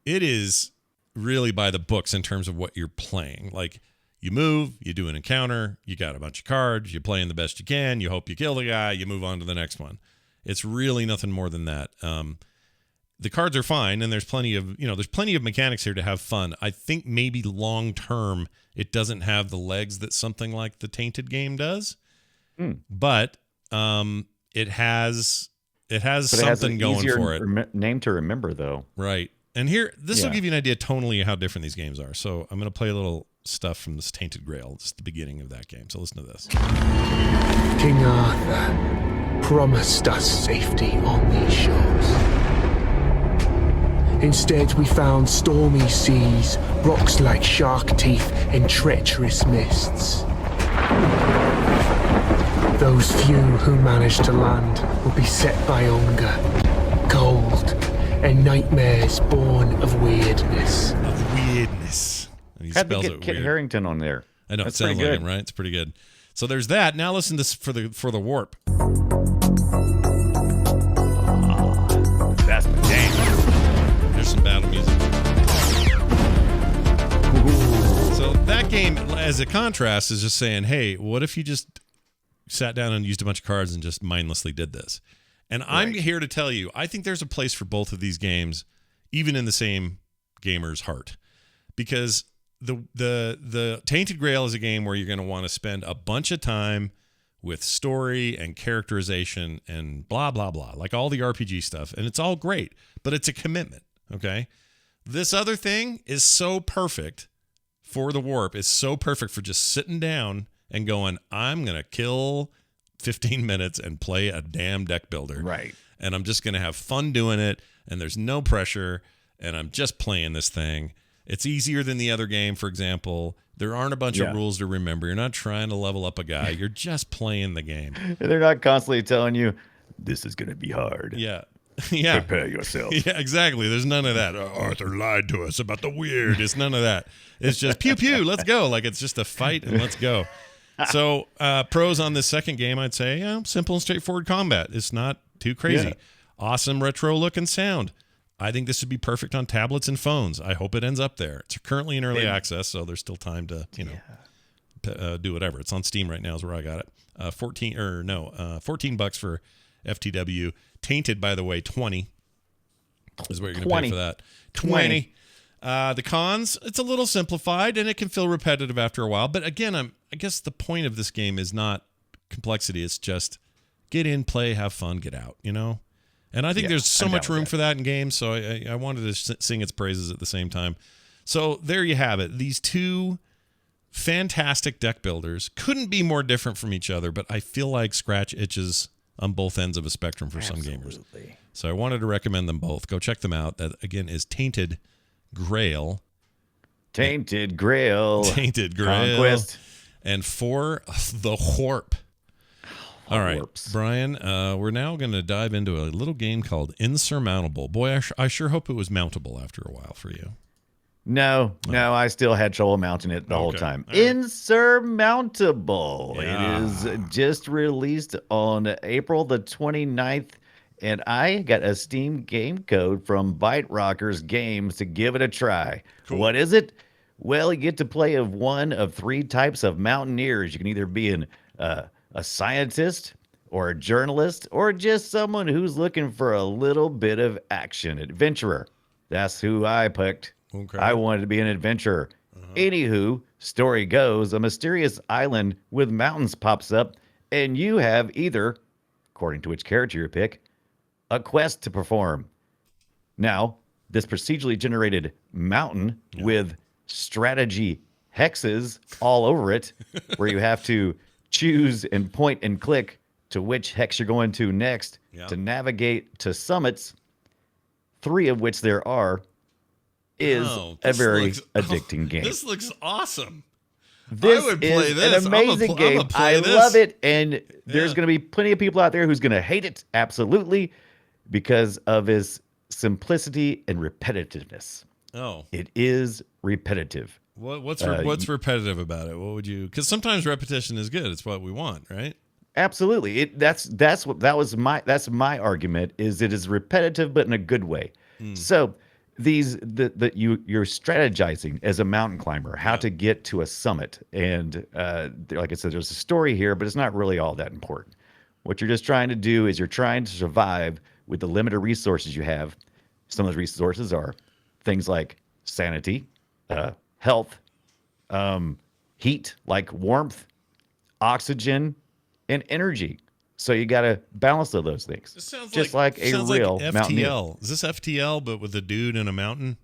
it is really by the books in terms of what you're playing. Like, you move, you do an encounter, you got a bunch of cards, you're playing the best you can, you hope you kill the guy, you move on to the next one. It's really nothing more than that. The cards are fine, and there's plenty of mechanics here to have fun. I think maybe long term it doesn't have the legs that something like the Tainted game does, but it has something going for it. Name to remember, though. Right. And here, this will give you an idea tonally how different these games are. So I'm going to play a little stuff from this Tainted Grail. It's the beginning of that game. So listen to this. King Arthur promised us safety on these shores. Instead, we found stormy seas, rocks like shark teeth, and treacherous mists. Those few who manage to land will be set by hunger, cold, and nightmares born of weirdness. And he Had to spells get it Kit weird. Harrington on there. I know, That's it sounds pretty like good. him, right? It's pretty good. So there's that. Now listen to this for the warp. That's the game. There's some battle music. So that game, as a contrast, is just saying, hey, what if you just sat down and used a bunch of cards and just mindlessly did this? And I'm here to tell you, I think there's a place for both of these games, even in the same gamer's heart. Because the Tainted Grail is a game where you're going to want to spend a bunch of time with story and characterization and blah, blah, blah, like all the RPG stuff. And it's all great, but it's a commitment, okay? This other thing is so perfect for the warp. It's so perfect for just sitting down and going, I'm going to kill 15 minutes and play a damn deck builder. Right. And I'm just going to have fun doing it, and there's no pressure, and I'm just playing this thing. It's easier than the other game, for example. There aren't a bunch of rules to remember. You're not trying to level up a guy. You're just playing the game. They're not constantly telling you, this is going to be hard. Yeah. Yeah. Prepare yourself. Yeah, exactly. There's none of that. Oh, Arthur lied to us about the weird. It's none of that. It's just pew pew, let's go. Like, it's just a fight and let's go. So pros on this second game, I'd say, simple and straightforward combat. It's not too crazy. Yeah. Awesome retro look and sound. I think this would be perfect on tablets and phones. I hope it ends up there. It's currently in early access, so there's still time to do whatever. It's on Steam right now is where I got it. 14 bucks for FTW. Tainted, by the way, 20 is what you're going to pay for that. 20. The cons, it's a little simplified and it can feel repetitive after a while. But again, I guess the point of this game is not complexity. It's just get in, play, have fun, get out, you know? And I think there's so much room for that in games. So I wanted to sing its praises at the same time. So there you have it. These two fantastic deck builders couldn't be more different from each other, but I feel like scratch itches on both ends of a spectrum for some gamers. So I wanted to recommend them both. Go check them out. That, again, is Tainted Grail. Tainted Grail. Tainted Grail. Conquest. And For the Warp. All right, Warps. Brian, we're now going to dive into a little game called Insurmountable. Boy, I sure hope it was mountable after a while for you. No, I still had trouble mounting it the whole time. All right. Insurmountable. Yeah. It is just released on April the 29th, and I got a Steam game code from Bite Rockers Games to give it a try. Cool. What is it? Well, you get to play of one of three types of mountaineers. You can either be a scientist or a journalist or just someone who's looking for a little bit of action. Adventurer. That's who I picked. Okay. I wanted to be an adventurer. Anywho, story goes, a mysterious island with mountains pops up, and you have either, according to which character you pick, a quest to perform. Now, this procedurally generated mountain with strategy hexes all over it, where you have to choose and point and click to which hex you're going to next to navigate to summits, 3 of which there are, is a very addicting game. This looks awesome. This I would play is this. an amazing game. I love it, and there's going to be plenty of people out there who's going to hate it, absolutely, because of its simplicity and repetitiveness. Oh. It is repetitive. What's repetitive about it? What would you? Because sometimes repetition is good. It's what we want, right? Absolutely. That's my argument is it is repetitive, but in a good way. So you're strategizing as a mountain climber how to get to a summit, and like I said, there's a story here, but it's not really all that important. What you're just trying to do is you're trying to survive with the limited resources you have. Some of those resources are things like sanity, health, heat, like warmth, oxygen, and energy. So you got to balance all those things. This sounds just like a real FTL. mountaineer. Is this FTL but with a dude in a mountain?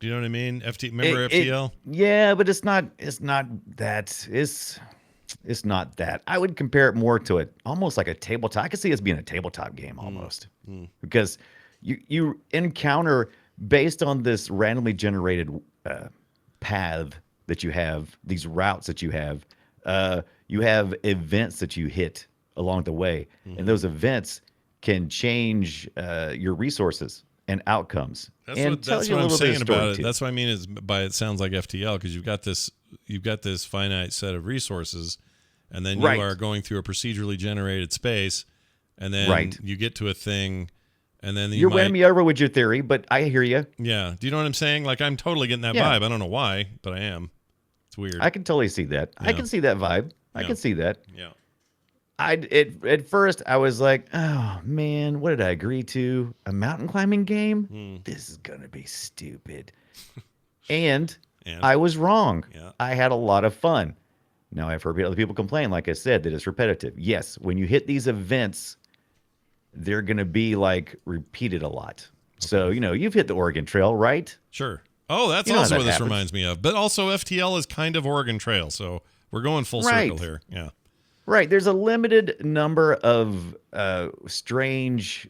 Do you know what I mean? Remember FTL? Yeah, but it's not that. It's not that. I would compare it more to it almost like a tabletop. I could see it as being a tabletop game almost. Because you encounter based on this randomly generated path that you have, these routes that you have events that you hit along the way, and those events can change your resources and outcomes. That's what I'm saying about it. That's what I mean is by it sounds like FTL because you've got this finite set of resources, and then you are going through a procedurally generated space, and then you get to a thing. And then you're winning me over with your theory, but I hear you. Yeah. Do you know what I'm saying? Like, I'm totally getting that vibe. I don't know why, but I am. It's weird. I can totally see that. Yeah. I can see that vibe. I can see that. Yeah. At first, I was like, oh, man, what did I agree to? A mountain climbing game? This is going to be stupid. and I was wrong. Yeah. I had a lot of fun. Now, I've heard other people complain, like I said, that it's repetitive. Yes, when you hit these events, they're going to be like repeated a lot. Okay. So, you've hit the Oregon Trail, right? Sure. Oh, that's also what this reminds me of. But also FTL is kind of Oregon Trail. So we're going full circle here. Yeah. Right. There's a limited number of strange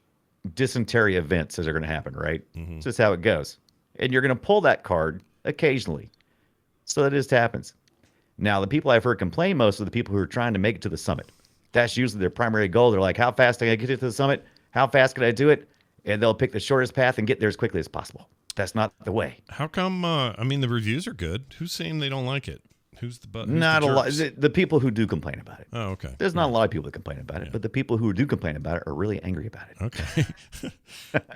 dysentery events that are going to happen, right? It's just how it goes. And you're going to pull that card occasionally. So that just happens. Now, the people I've heard complain most are the people who are trying to make it to the summit. That's usually their primary goal. They're like, how fast can I get to the summit? How fast can I do it? And they'll pick the shortest path and get there as quickly as possible. That's not the way. How come? The reviews are good. Who's saying they don't like it? Who's the butt? Not a lot. The people who do complain about it. Oh, okay. There's not a lot of people that complain about it, but the people who do complain about it are really angry about it. Okay.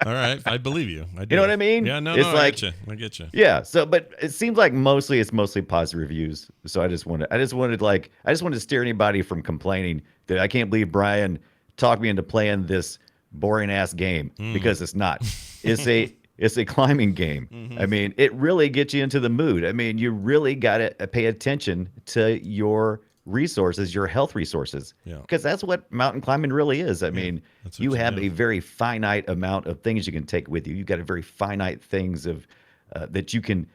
All right. I believe you. I do. You know what I mean? Yeah. No. It's I get you. Yeah. So, but it seems like it's mostly positive reviews. So I just wanted to steer anybody from complaining that I can't believe Brian talked me into playing this boring ass game because it's not. It's a climbing game. I mean, it really gets you into the mood. I mean, you really got to pay attention to your resources, your health resources, because that's what mountain climbing really is. I mean, you have a very finite amount of things you can take with you. You've got a very finite things of that you can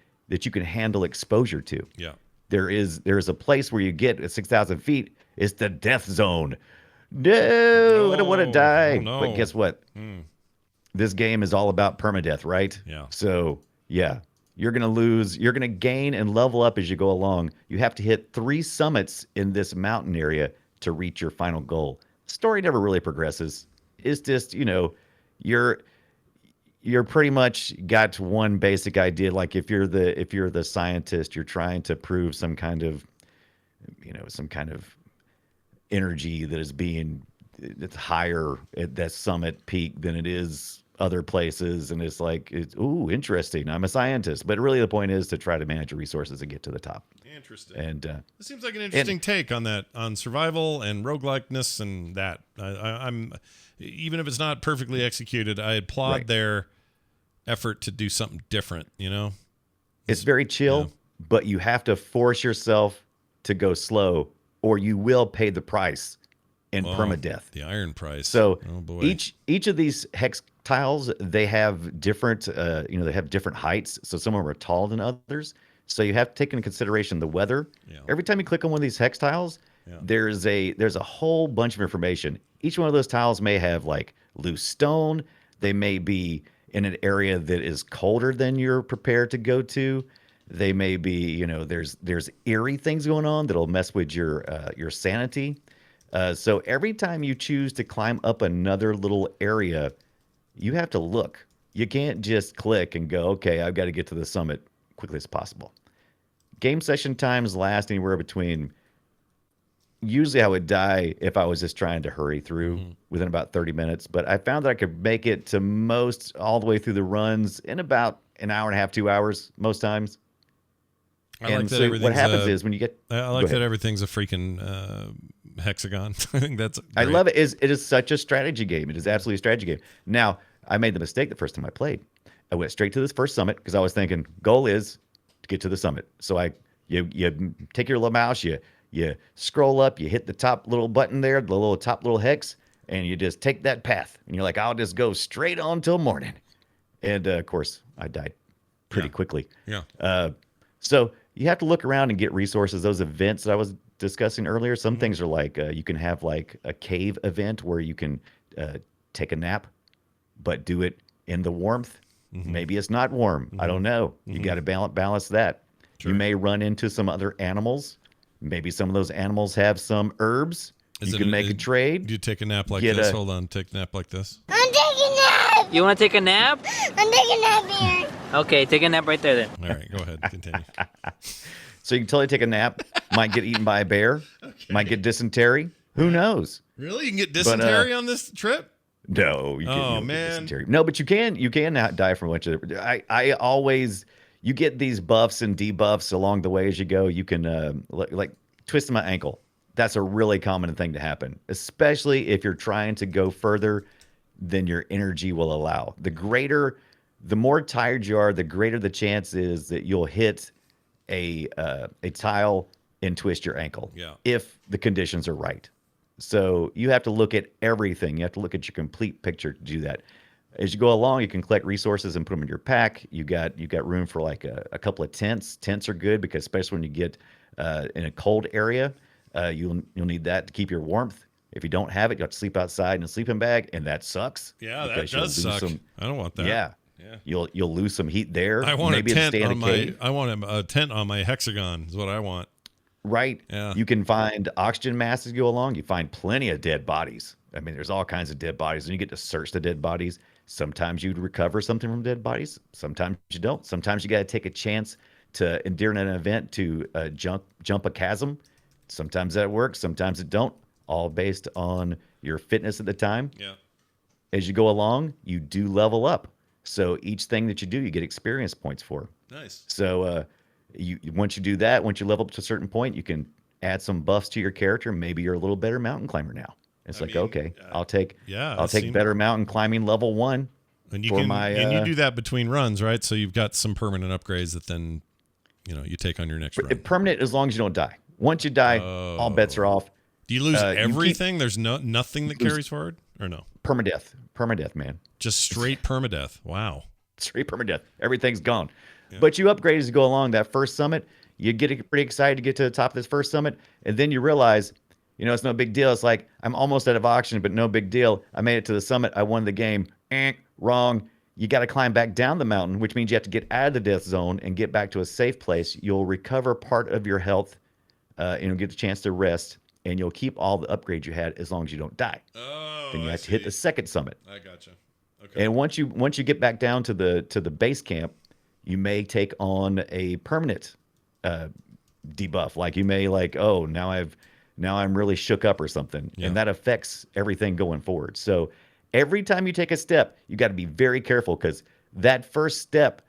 handle exposure to. Yeah. There's a place where you get at 6,000 feet. It's the death zone. No, I don't want to die. No. But guess what? This game is all about permadeath, right? Yeah. So, you're going to lose. You're going to gain and level up as you go along. You have to hit 3 summits in this mountain area to reach your final goal. Story never really progresses. It's just, you're pretty much got one basic idea. Like if you're the scientist, you're trying to prove some kind of energy that is it's higher at that summit peak than it is other places, and it's interesting. I'm a scientist, but really the point is to try to manage your resources and get to the top. Interesting. And it seems like an interesting take on that, on survival and roguelikeness, and that I'm even if it's not perfectly executed, I applaud their effort to do something different. It's very chill, but you have to force yourself to go slow, or you will pay the price in permadeath. The iron price. So each of these hex tiles, they have different they have different heights. So some of them are taller than others. So you have to take into consideration the weather. Yeah. Every time you click on one of these hex tiles, there's a whole bunch of information. Each one of those tiles may have like loose stone. They may be in an area that is colder than you're prepared to go to. They may be, there's eerie things going on that'll mess with your sanity. So every time you choose to climb up another little area, you have to look. You can't just click and go, okay, I've got to get to the summit quickly as possible. game session times last anywhere between. Usually, I would die if I was just trying to hurry through within about 30 minutes. But I found that I could make it to most all the way through the runs in about an hour and a half, 2 hours most times. I like And that so what everything's happens is when you get, I go like that ahead. everything's a freaking hexagon. I think that's I great. love it. It is such a strategy game. It is absolutely a strategy game. Now, I made the mistake the first time I played. I went straight to this first summit because I was thinking goal is to get to the summit. So you take your little mouse, you scroll up, you hit the top little button there, the little top little hex, and you just take that path. And you're like, I'll just go straight on till morning. And of course, I died pretty Yeah. quickly. Yeah. So you have to look around and get resources. Those events that I was discussing earlier, some things are like you can have like a cave event where you can take a nap, but do it in the warmth. Maybe it's not warm. I don't know. You got to balance that. Sure. You may run into some other animals. Maybe some of those animals have some herbs. You can make a trade. Do you take a nap like Get this? a- Hold on. Take a nap like this. I'm taking a nap. You want to take a nap? I'm taking a nap here. Okay, take a nap right there then. All right. Go ahead. Continue. So you can totally take a nap. Might get eaten by a bear. Might get dysentery. Who knows? Really? You can get dysentery on this trip? No, you can't. Oh, you don't get man. dysentery. No, but you can not die from a bunch of. I always you get these buffs and debuffs along the way as you go. You can like twisting my ankle. That's a really common thing to happen, especially if you're trying to go further than your energy will allow. The more tired you are, the greater the chance is that you'll hit a tile and twist your ankle. Yeah. If the conditions are right. So you have to look at everything. You have to look at your complete picture to do that. As you go along, you can collect resources and put them in your pack. You got room for like a couple of tents. Tents are good because especially when you get in a cold area, you'll need that to keep your warmth. If you don't have it, you have to sleep outside in a sleeping bag, and that sucks. Yeah, that because you'll does lose suck. I don't want that. Yeah, Yeah. you'll lose some heat there. I want Maybe a it'll tent stay in on a my. cave. I want a tent on my hexagon. Is what I want. Right. Yeah. You can find oxygen masks as you go along. You find plenty of dead bodies. I mean, there's all kinds of dead bodies, and you get to search the dead bodies. Sometimes you recover something from dead bodies. Sometimes you don't. Sometimes you got to take a chance to during an event to jump a chasm. Sometimes that works. Sometimes it don't. All based on your fitness at the time. Yeah. As you go along, you do level up. So each thing that you do, you get experience points for. Nice. So you once you do that, once you level up to a certain point, you can add some buffs to your character. Maybe you're a little better mountain climber now. It's I like, mean, okay, I'll take it better mountain climbing level 1. And you for can my, and you do that between runs, right? So you've got some permanent upgrades that then you take on your next run. Permanent as long as you don't die. Once you die, all bets are off. Do you lose you keep- everything? There's nothing that carries forward, or no? Permadeath, man. Just straight permadeath. Wow. Straight permadeath. Everything's gone. But you upgrade as you go along. That first summit, you get pretty excited to get to the top of this first summit, and then you realize, it's no big deal. It's like I'm almost out of oxygen, but no big deal. I made it to the summit. I won the game. Wrong. You got to climb back down the mountain, which means you have to get out of the death zone and get back to a safe place. You'll recover part of your health, and you'll get the chance to rest, and you'll keep all the upgrades you had as long as you don't die. Oh, Then you have to hit the second summit. I gotcha. Okay. And once you get back down to the base camp, you may take on a permanent debuff. Like you may now I'm really shook up or something, and that affects everything going forward. So every time you take a step, you got to be very careful because that first step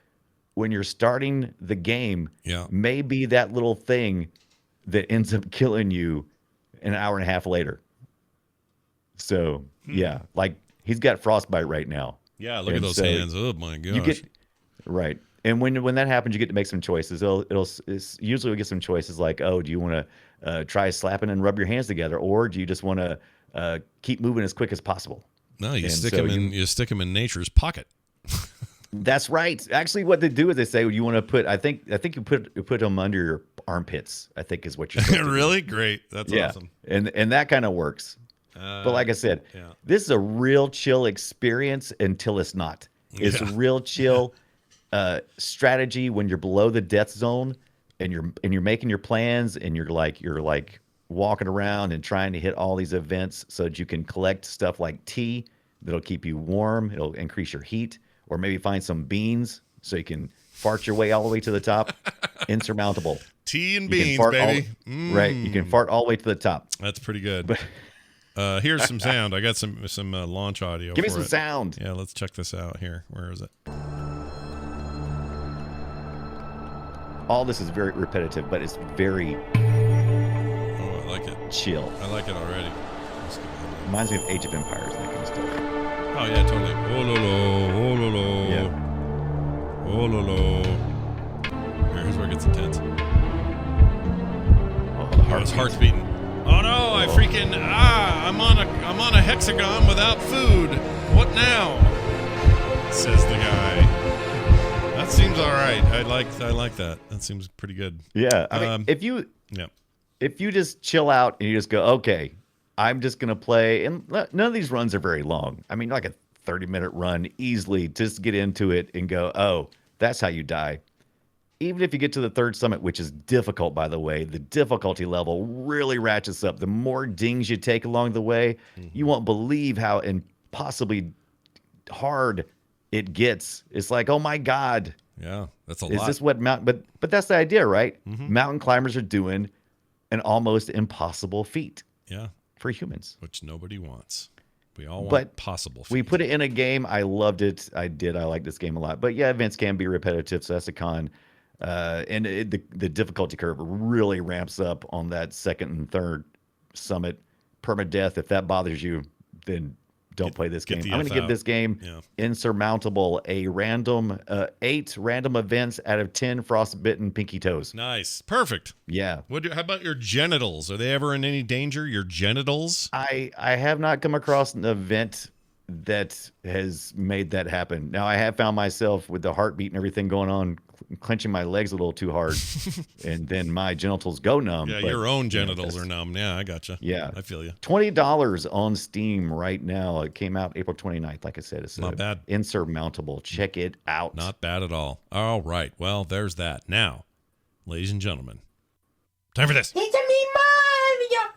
when you're starting the game may be that little thing that ends up killing you an hour and a half later. So like he's got frostbite right now. Yeah, look at those hands. Oh my gosh. You get right. And when that happens, you get to make some choices. It's usually we get some choices like, oh, do you want to try slapping and rub your hands together, or do you just want to keep moving as quick as possible? No, you stick him in nature's pocket. That's right. Actually, what they do is they say you want to put. I think you put them under your armpits. I think is what you're. Really great. That's awesome. And that kind of works. But like I said, this is a real chill experience until it's not. It's a real chill strategy when you're below the death zone and you're making your plans and you're like walking around and trying to hit all these events so that you can collect stuff like tea that'll keep you warm. It'll increase your heat, or maybe find some beans so you can fart your way all the way to the top. Insurmountable. Tea and You can beans, fart baby. Right. You can fart all the way to the top. That's pretty good. Here's some sound. I got some launch audio. Give me for some it. sound. Yeah, let's check this out here. Where is it? All this is very repetitive, but it's very Oh, I like it. chill. I like it already. Reminds me of Age of Empires and that kind of stuff. Oh yeah, totally. Oh lo lo, oh lo lo. Yeah. Oh lo lo. Here's where it gets intense. Oh, the His heart's beating. Oh no! I freaking I'm on a hexagon without food. What now? Says the guy. That seems all right. I like that. That seems pretty good. Yeah. I mean, if you Yeah. just chill out and you just go, okay, I'm just gonna play, and none of these runs are very long. I mean, like a 30-minute run easily, just get into it and go, oh, that's how you die. Even if you get to the third summit, which is difficult, by the way, the difficulty level really ratchets up. The more dings you take along the way, you won't believe how impossibly hard it gets. It's like, oh my God. Yeah, that's a Is lot. this what mountain? But that's the idea, right? Mountain climbers are doing an almost impossible feat Yeah, for humans. which nobody wants. We all want But possible. We feat. put it in a game. I loved it. I like this game a lot. But yeah, events can be repetitive, so that's a con. And the difficulty curve really ramps up on that second and third summit. Permadeath, if that bothers you, then don't play this get game. the I'm F going to give out. this game Yeah. Insurmountable a random 8 random events out of 10 frostbitten pinky toes. Nice, perfect. Yeah. How about your genitals? Are they ever in any danger? Your genitals? I have not come across an event that has made that happen. Now, I have found myself with the heartbeat and everything going on, clenching my legs a little too hard, and then my genitals go numb. Yeah, but, your own you know, genitals are numb. Yeah, I gotcha. Yeah. I feel you. $20 on Steam right now. It came out April 29th. Like I said, it's Not bad. Insurmountable. Check it out. Not bad at all. All right. Well, there's that. Now, ladies and gentlemen, time for this. It's a me, Mario.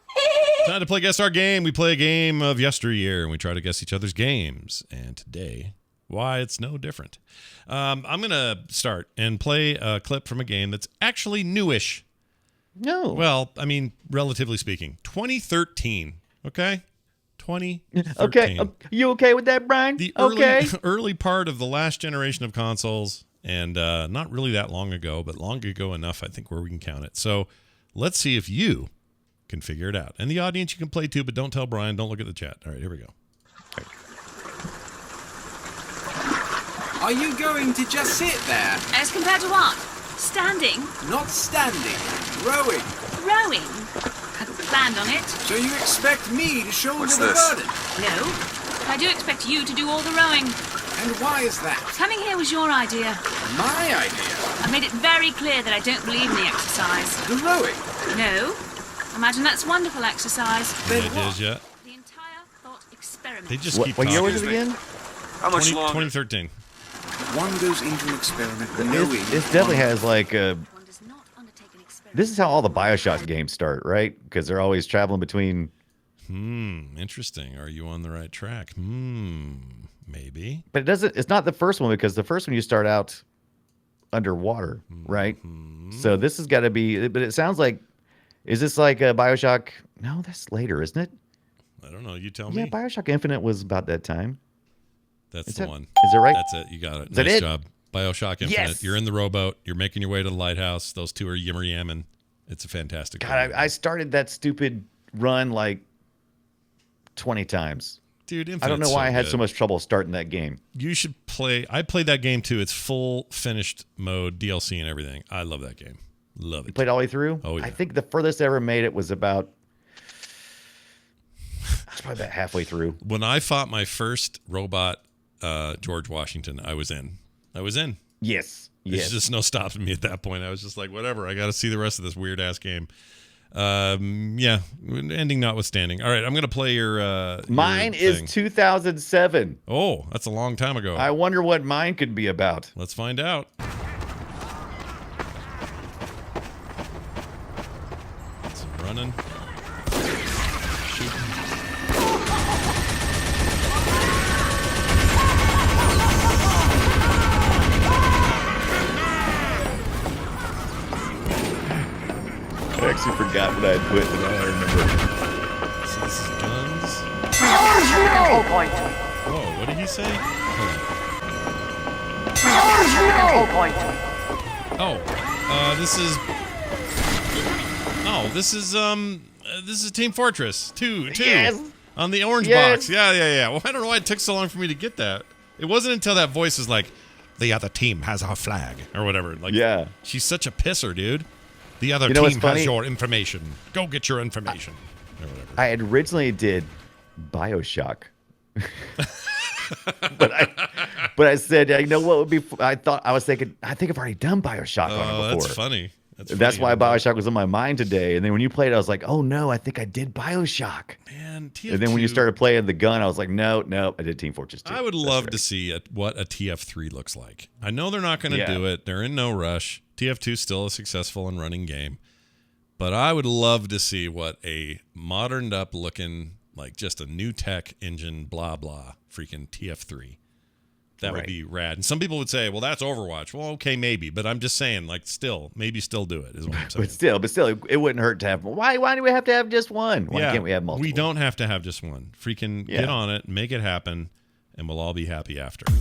Time to play Guess Our Game. We play a game of yesteryear, and we try to guess each other's games. And today, why it's no different. I'm going to start and play a clip from a game that's actually newish. No. Well, I mean, relatively speaking. 2013. Okay? 2013. Okay. You okay with that, Brian? The okay. early part of the last generation of consoles, and not really that long ago, but long ago enough, I think, where we can count it. So let's see if you can figure it out. And the audience, you can play too, but don't tell Brian. Don't look at the chat. All right, here we go. Are you going to just sit there? As compared to what? Standing? Not standing, rowing. Rowing? Hadn't planned on it. So you expect me to shoulder What's the this? burden? No. I do expect you to do all the rowing. And why is that? Coming here was your idea. My idea. I made it very clear that I don't believe in the exercise. The rowing. No. Imagine that's wonderful exercise. Then Any ideas yet? The entire thought experiment. They just What, keep what year talking. was it again? How much 20, longer? 2013. One goes into an experiment knowing. This definitely has like a. One does not undertake an experiment. This is how all the Bioshock games start, right? Because they're always traveling between. Interesting. Are you on the right track? Maybe. But it doesn't. It's not the first one because the first one you start out underwater, right? So this has got to be. But it sounds like. Is this like a Bioshock? No, that's later, isn't it? I don't know. You tell Yeah, me. Bioshock Infinite was about that time. That's Is the that- one. is that right? That's it. You got it. Is that Nice it? job. Bioshock Infinite. Yes! You're in the rowboat. You're making your way to the lighthouse. Those two are yimmer yamming. It's a fantastic God, game. I started that stupid run like 20 times. Dude, I don't Infinite's know why I had good. so much trouble starting that game. You should play. I played that game too. It's full finished mode, DLC and everything. I love that game. Love You it. played all the way through? Oh, yeah. I think the furthest I ever made it was about. I was probably about halfway through. When I fought my first robot, George Washington, I was in. Yes. There's Yes. just no stopping me at that point. I was just like, whatever. I got to see the rest of this weird ass game. Yeah, ending notwithstanding. All right, I'm gonna play your. Mine your is thing. 2007. Oh, that's a long time ago. I wonder what mine could be about. Let's find out. Some running. Shooting. actually forgot what I had put, and now I remember. So this is guns. Whoa, what did he say? This is Team Fortress 2 Yes. on the orange Yes. box. Yeah. Well, I don't know why it took so long for me to get that. It wasn't until that voice was like, the other team has our flag or whatever. Like, Yeah. she's such a pisser, dude. The other You know what's team funny? has your information. Go get your information. Or whatever. I had originally did BioShock. but I said, you know what would be? I was thinking, I think I've already done BioShock on it before. That's funny. That's why BioShock was on my mind today. And then when you played it, I was like, oh no, I think I did BioShock. Man, TF2, And then when you started playing the gun, I was like, no, I did Team Fortress 2. I would love to see what a TF3 looks like. I know they're not going to do it. They're in no rush. TF2 is still a successful and running game. But I would love to see what a moderned up looking, like just a new tech engine, blah, blah, freaking TF3. That would be rad. And some people would say, well, that's Overwatch. Well, okay, maybe. But I'm just saying, like, maybe still do it is what I'm saying. But still, it wouldn't hurt to have. Why do we have to have just one? Why can't we have multiple? We don't have to have just one. Freaking get on it, make it happen, and we'll all be happy after. All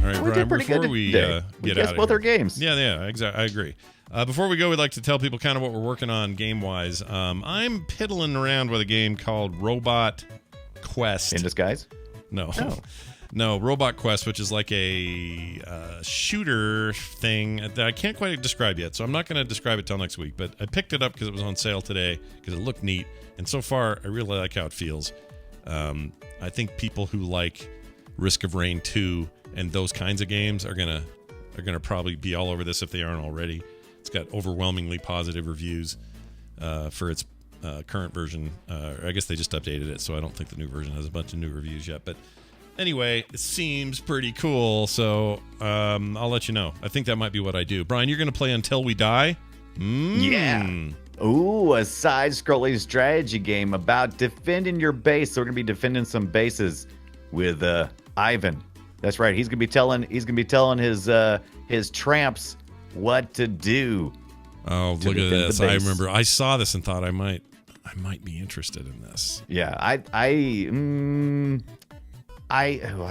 right, Brian, before we get out of both here. our games. Yeah, exactly. I agree. Before we go, we'd like to tell people kind of what we're working on game-wise. I'm piddling around with a game called Robot Quest. In disguise? No. No, Robot Quest, which is like a shooter thing that I can't quite describe yet, so I'm not going to describe it till next week. But I picked it up because it was on sale today because it looked neat, and so far I really like how it feels. I think people who like Risk of Rain 2 and those kinds of games are gonna probably be all over this if they aren't already. It's got overwhelmingly positive reviews for its current version. I guess they just updated it, so I don't think the new version has a bunch of new reviews yet, but. Anyway, it seems pretty cool, so I'll let you know. I think that might be what I do. Brian, you're going to play Until We Die? Yeah. Ooh, a side-scrolling strategy game about defending your base. So we're going to be defending some bases with Ivan. That's right. He's going to be telling his tramps what to do. Oh, look at this. I remember I saw this and thought I might be interested in this. Yeah, I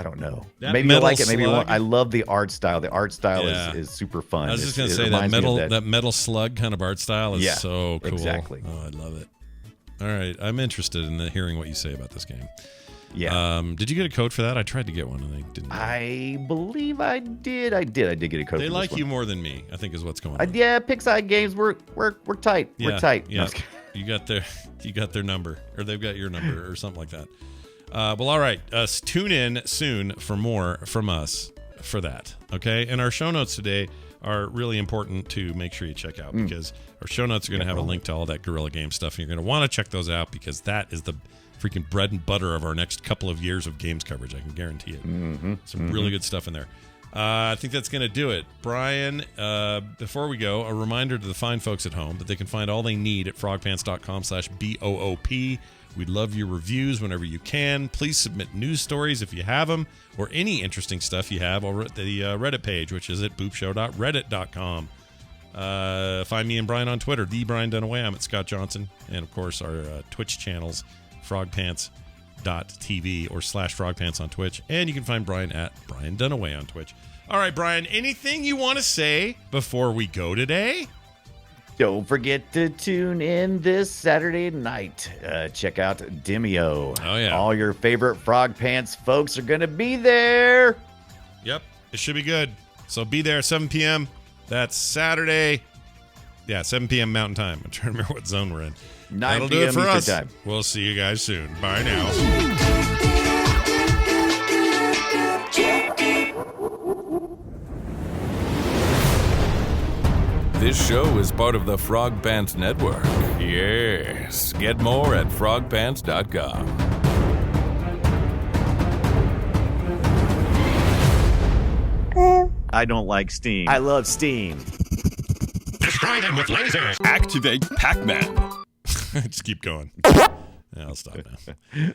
don't know. That maybe you like it. Maybe you slug. won't. I love the art style. The art style is super fun. I was just going to it say reminds me of that metal slug kind of art style is so cool. Exactly. Oh, I love it. All right. I'm interested in hearing what you say about this game. Yeah. Did you get a code for that? I tried to get one and I didn't. I believe I did. I did get a code. They for like this you one. more than me, I think is what's going on. Yeah, Pixide Games, we're tight. Yeah, We're tight. Yeah. You got their number, or they've got your number, or something like that. Well, all right. Tune in soon for more from us for that. Okay. And our show notes today are really important to make sure you check out because our show notes are going to have a link to all that Guerrilla Game stuff. And you're going to want to check those out because that is the freaking bread and butter of our next couple of years of games coverage. I can guarantee it. Some really good stuff in there. I think that's going to do it. Brian, before we go, a reminder to the fine folks at home that they can find all they need at frogpants.com/BOOP. We'd love your reviews whenever you can. Please submit news stories if you have them or any interesting stuff you have over at the Reddit page, which is at boopshow.reddit.com. Find me and Brian on Twitter, the Brian Dunaway. I'm at Scott Johnson. And, of course, our Twitch channels, frogpants.tv or /frogpants on Twitch. And you can find Brian at Brian Dunaway on Twitch. All right, Brian, anything you want to say before we go today? Don't forget to tune in this Saturday night. Check out Demeo. Oh, yeah. All your favorite Frog Pants folks are going to be there. Yep, it should be good. So be there 7 p.m. That's Saturday. Yeah, 7 p.m. Mountain Time. I'm trying to remember what zone we're in. 9 That'll do p.m. it for Eastern us. time. We'll see you guys soon. Bye now. This show is part of the Frog Pants Network. Yes. Get more at frogpants.com. I don't like Steam. I love Steam. Destroy them with lasers. Activate Pac-Man. Just keep going. Yeah, I'll stop now.